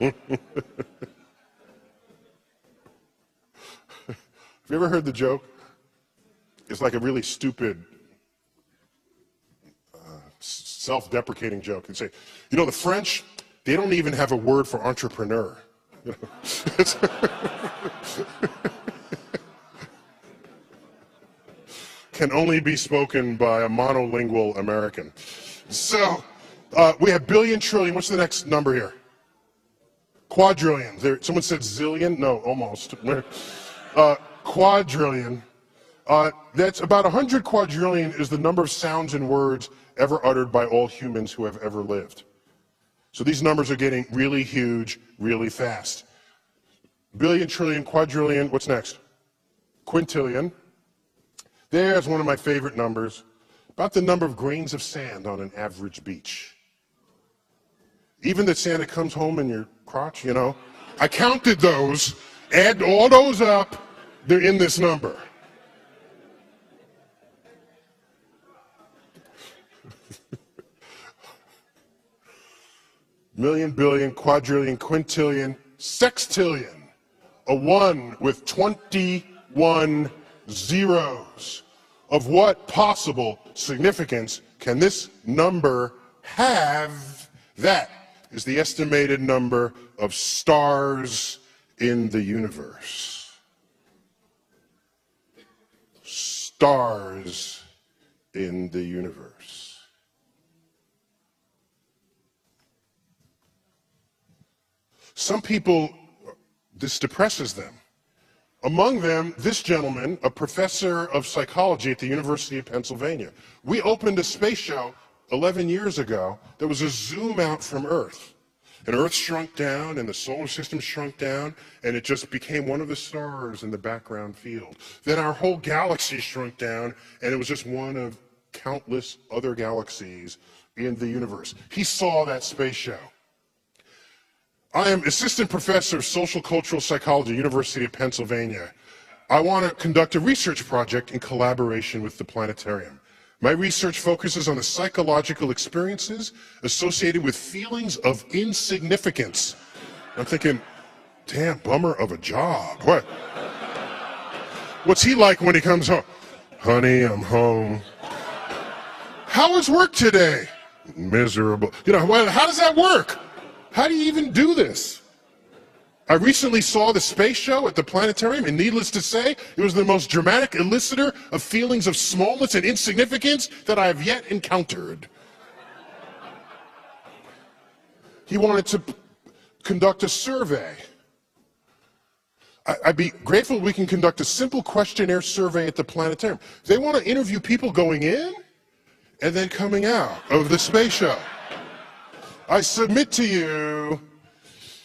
Have you ever heard the joke? It's like a really stupid, self-deprecating joke. They say, you know, the French, they don't even have a word for entrepreneur. You know? Can only be spoken by a monolingual American. So, we have billion, trillion. What's the next number here? Quadrillion. Someone said zillion? No, almost. Quadrillion. That's about 100 quadrillion is the number of sounds and words ever uttered by all humans who have ever lived. So these numbers are getting really huge, really fast. Billion, trillion, quadrillion. What's next? Quintillion. There's one of my favorite numbers. About the number of grains of sand on an average beach. Even the sand that comes home in your crotch, you know. I counted those. Add all those up. They're in this number. Million, billion, quadrillion, quintillion, sextillion. A 1 with 21 zeros. Of what possible significance can this number have? That is the estimated number of stars in the universe. Stars in the universe. Some people, this depresses them. Among them, this gentleman, a professor of psychology at the University of Pennsylvania. We opened a space show 11 years ago that was a zoom out from Earth. And Earth shrunk down, and the solar system shrunk down, and it just became one of the stars in the background field. Then our whole galaxy shrunk down, and it was just one of countless other galaxies in the universe. He saw that space show. I am assistant professor of social cultural psychology, University of Pennsylvania. I want to conduct a research project in collaboration with the planetarium. My research focuses on the psychological experiences associated with feelings of insignificance. I'm thinking, damn, bummer of a job. What? What's he like when he comes home? Honey, I'm home. How was work today? Miserable. You know, how does that work? How do you even do this? I recently saw the space show at the planetarium, and needless to say, it was the most dramatic elicitor of feelings of smallness and insignificance that I have yet encountered. He wanted to conduct a survey. I'd be grateful if we can conduct a simple questionnaire survey at the planetarium. They want to interview people going in and then coming out of the space show. I submit to you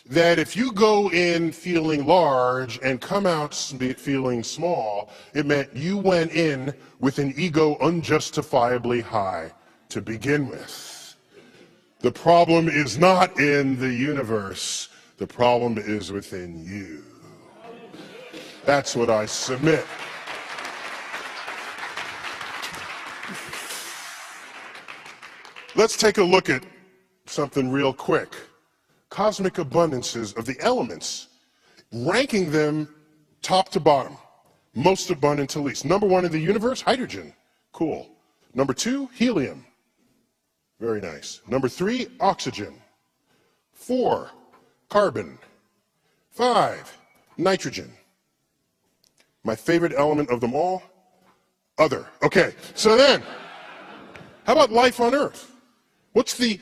that if you go in feeling large and come out feeling small, it meant you went in with an ego unjustifiably high to begin with. The problem is not in the universe. The problem is within you. That's what I submit. Let's take a look at something real quick. Cosmic abundances of the elements, ranking them top to bottom, most abundant to least. Number one in the universe, hydrogen. Cool. Number two, helium. Very nice. Number three, oxygen. 4, carbon. 5, nitrogen. My favorite element of them all, other. Okay, so then, how about life on Earth? What's the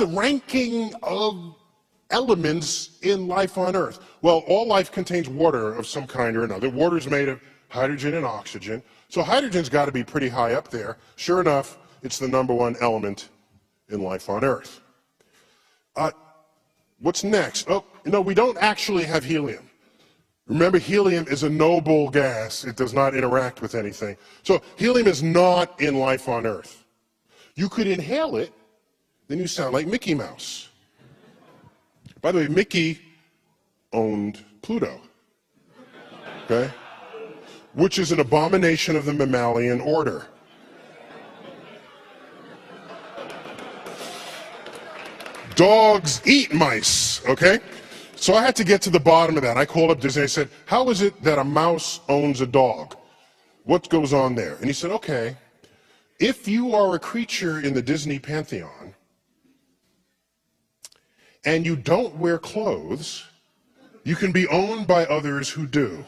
ranking of elements in life on Earth? Well, all life contains water of some kind or another. Water is made of hydrogen and oxygen. So hydrogen's got to be pretty high up there. Sure enough, it's the number one element in life on Earth. What's next? Oh, no, we don't actually have helium. Remember, helium is a noble gas. It does not interact with anything. So helium is not in life on Earth. You could inhale it, then you sound like Mickey Mouse. By the way, Mickey owned Pluto, okay? Which is an abomination of the mammalian order. Dogs eat mice, okay? So I had to get to the bottom of that. I called up Disney. I said, how is it that a mouse owns a dog? What goes on there? And he said, okay, if you are a creature in the Disney pantheon and you don't wear clothes, you can be owned by others who do.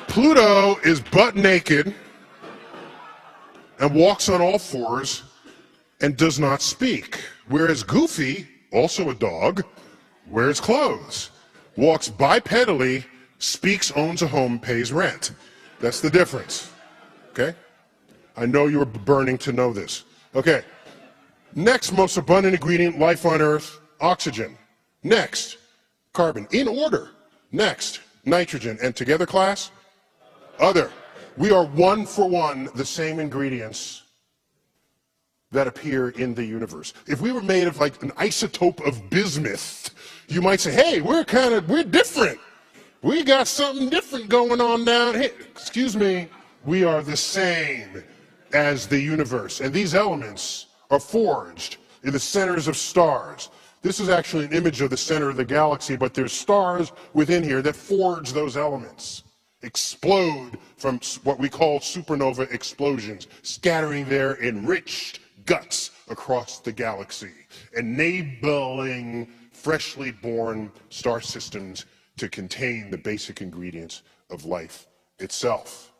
Pluto is butt naked and walks on all fours and does not speak, whereas Goofy, also a dog, wears clothes, walks bipedally, speaks, owns a home, pays rent. That's the difference, okay? I know you're burning to know this. Okay, next most abundant ingredient, life on Earth, oxygen. Next, carbon, in order. Next, nitrogen, and together, class, other. We are one for one the same ingredients that appear in the universe. If we were made of like an isotope of bismuth, you might say, hey, we're different. We got something different going on down here. Excuse me, we are the same as the universe. And these elements are forged in the centers of stars. This is actually an image of the center of the galaxy, but there's stars within here that forge those elements, explode from what we call supernova explosions, scattering their enriched guts across the galaxy, enabling freshly born star systems to contain the basic ingredients of life itself.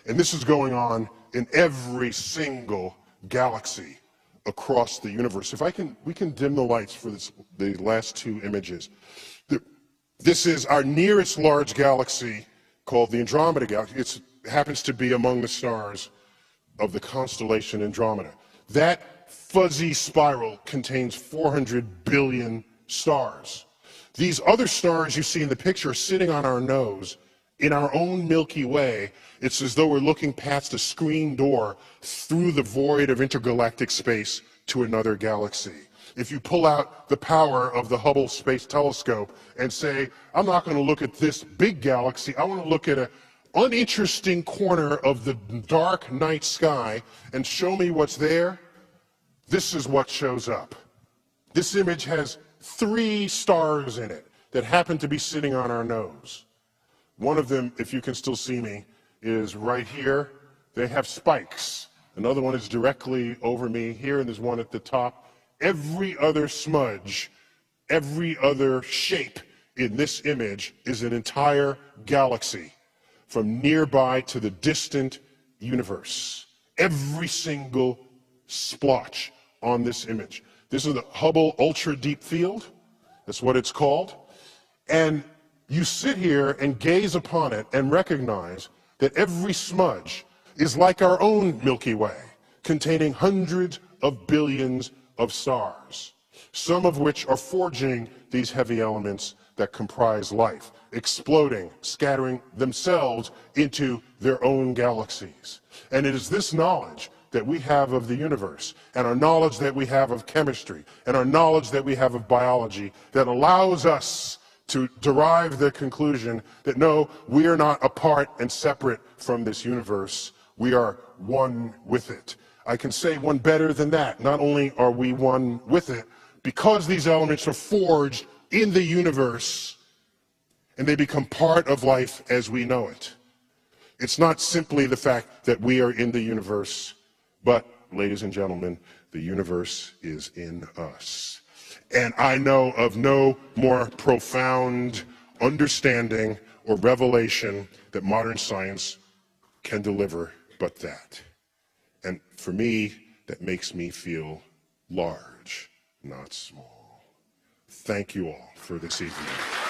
And this is going on in every single galaxy across the universe. If we can dim the lights for the last two images. This is our nearest large galaxy called the Andromeda Galaxy. It happens to be among the stars of the constellation Andromeda. That fuzzy spiral contains 400 billion stars. These other stars you see in the picture are sitting on our nose in our own Milky Way. It's as though we're looking past a screen door through the void of intergalactic space to another galaxy. If you pull out the power of the Hubble Space Telescope and say, I'm not going to look at this big galaxy, I want to look at an uninteresting corner of the dark night sky and show me what's there, this is what shows up. This image has 3 stars in it that happen to be sitting on our nose. One of them, if you can still see me, is right here. They have spikes. Another one is directly over me here, and there's one at the top. Every other smudge, every other shape in this image is an entire galaxy, from nearby to the distant universe. Every single splotch on this image. This is the Hubble Ultra Deep Field. That's what it's called. And you sit here and gaze upon it and recognize that every smudge is like our own Milky Way, containing hundreds of billions of stars, some of which are forging these heavy elements that comprise life, exploding, scattering themselves into their own galaxies. And it is this knowledge that we have of the universe, and our knowledge that we have of chemistry, and our knowledge that we have of biology, that allows us to derive the conclusion that no, we are not apart and separate from this universe. We are one with it. I can say one better than that. Not only are we one with it, because these elements are forged in the universe, and they become part of life as we know it. It's not simply the fact that we are in the universe, but, ladies and gentlemen, the universe is in us. And I know of no more profound understanding or revelation that modern science can deliver but that. And for me, that makes me feel large, not small. Thank you all for this evening.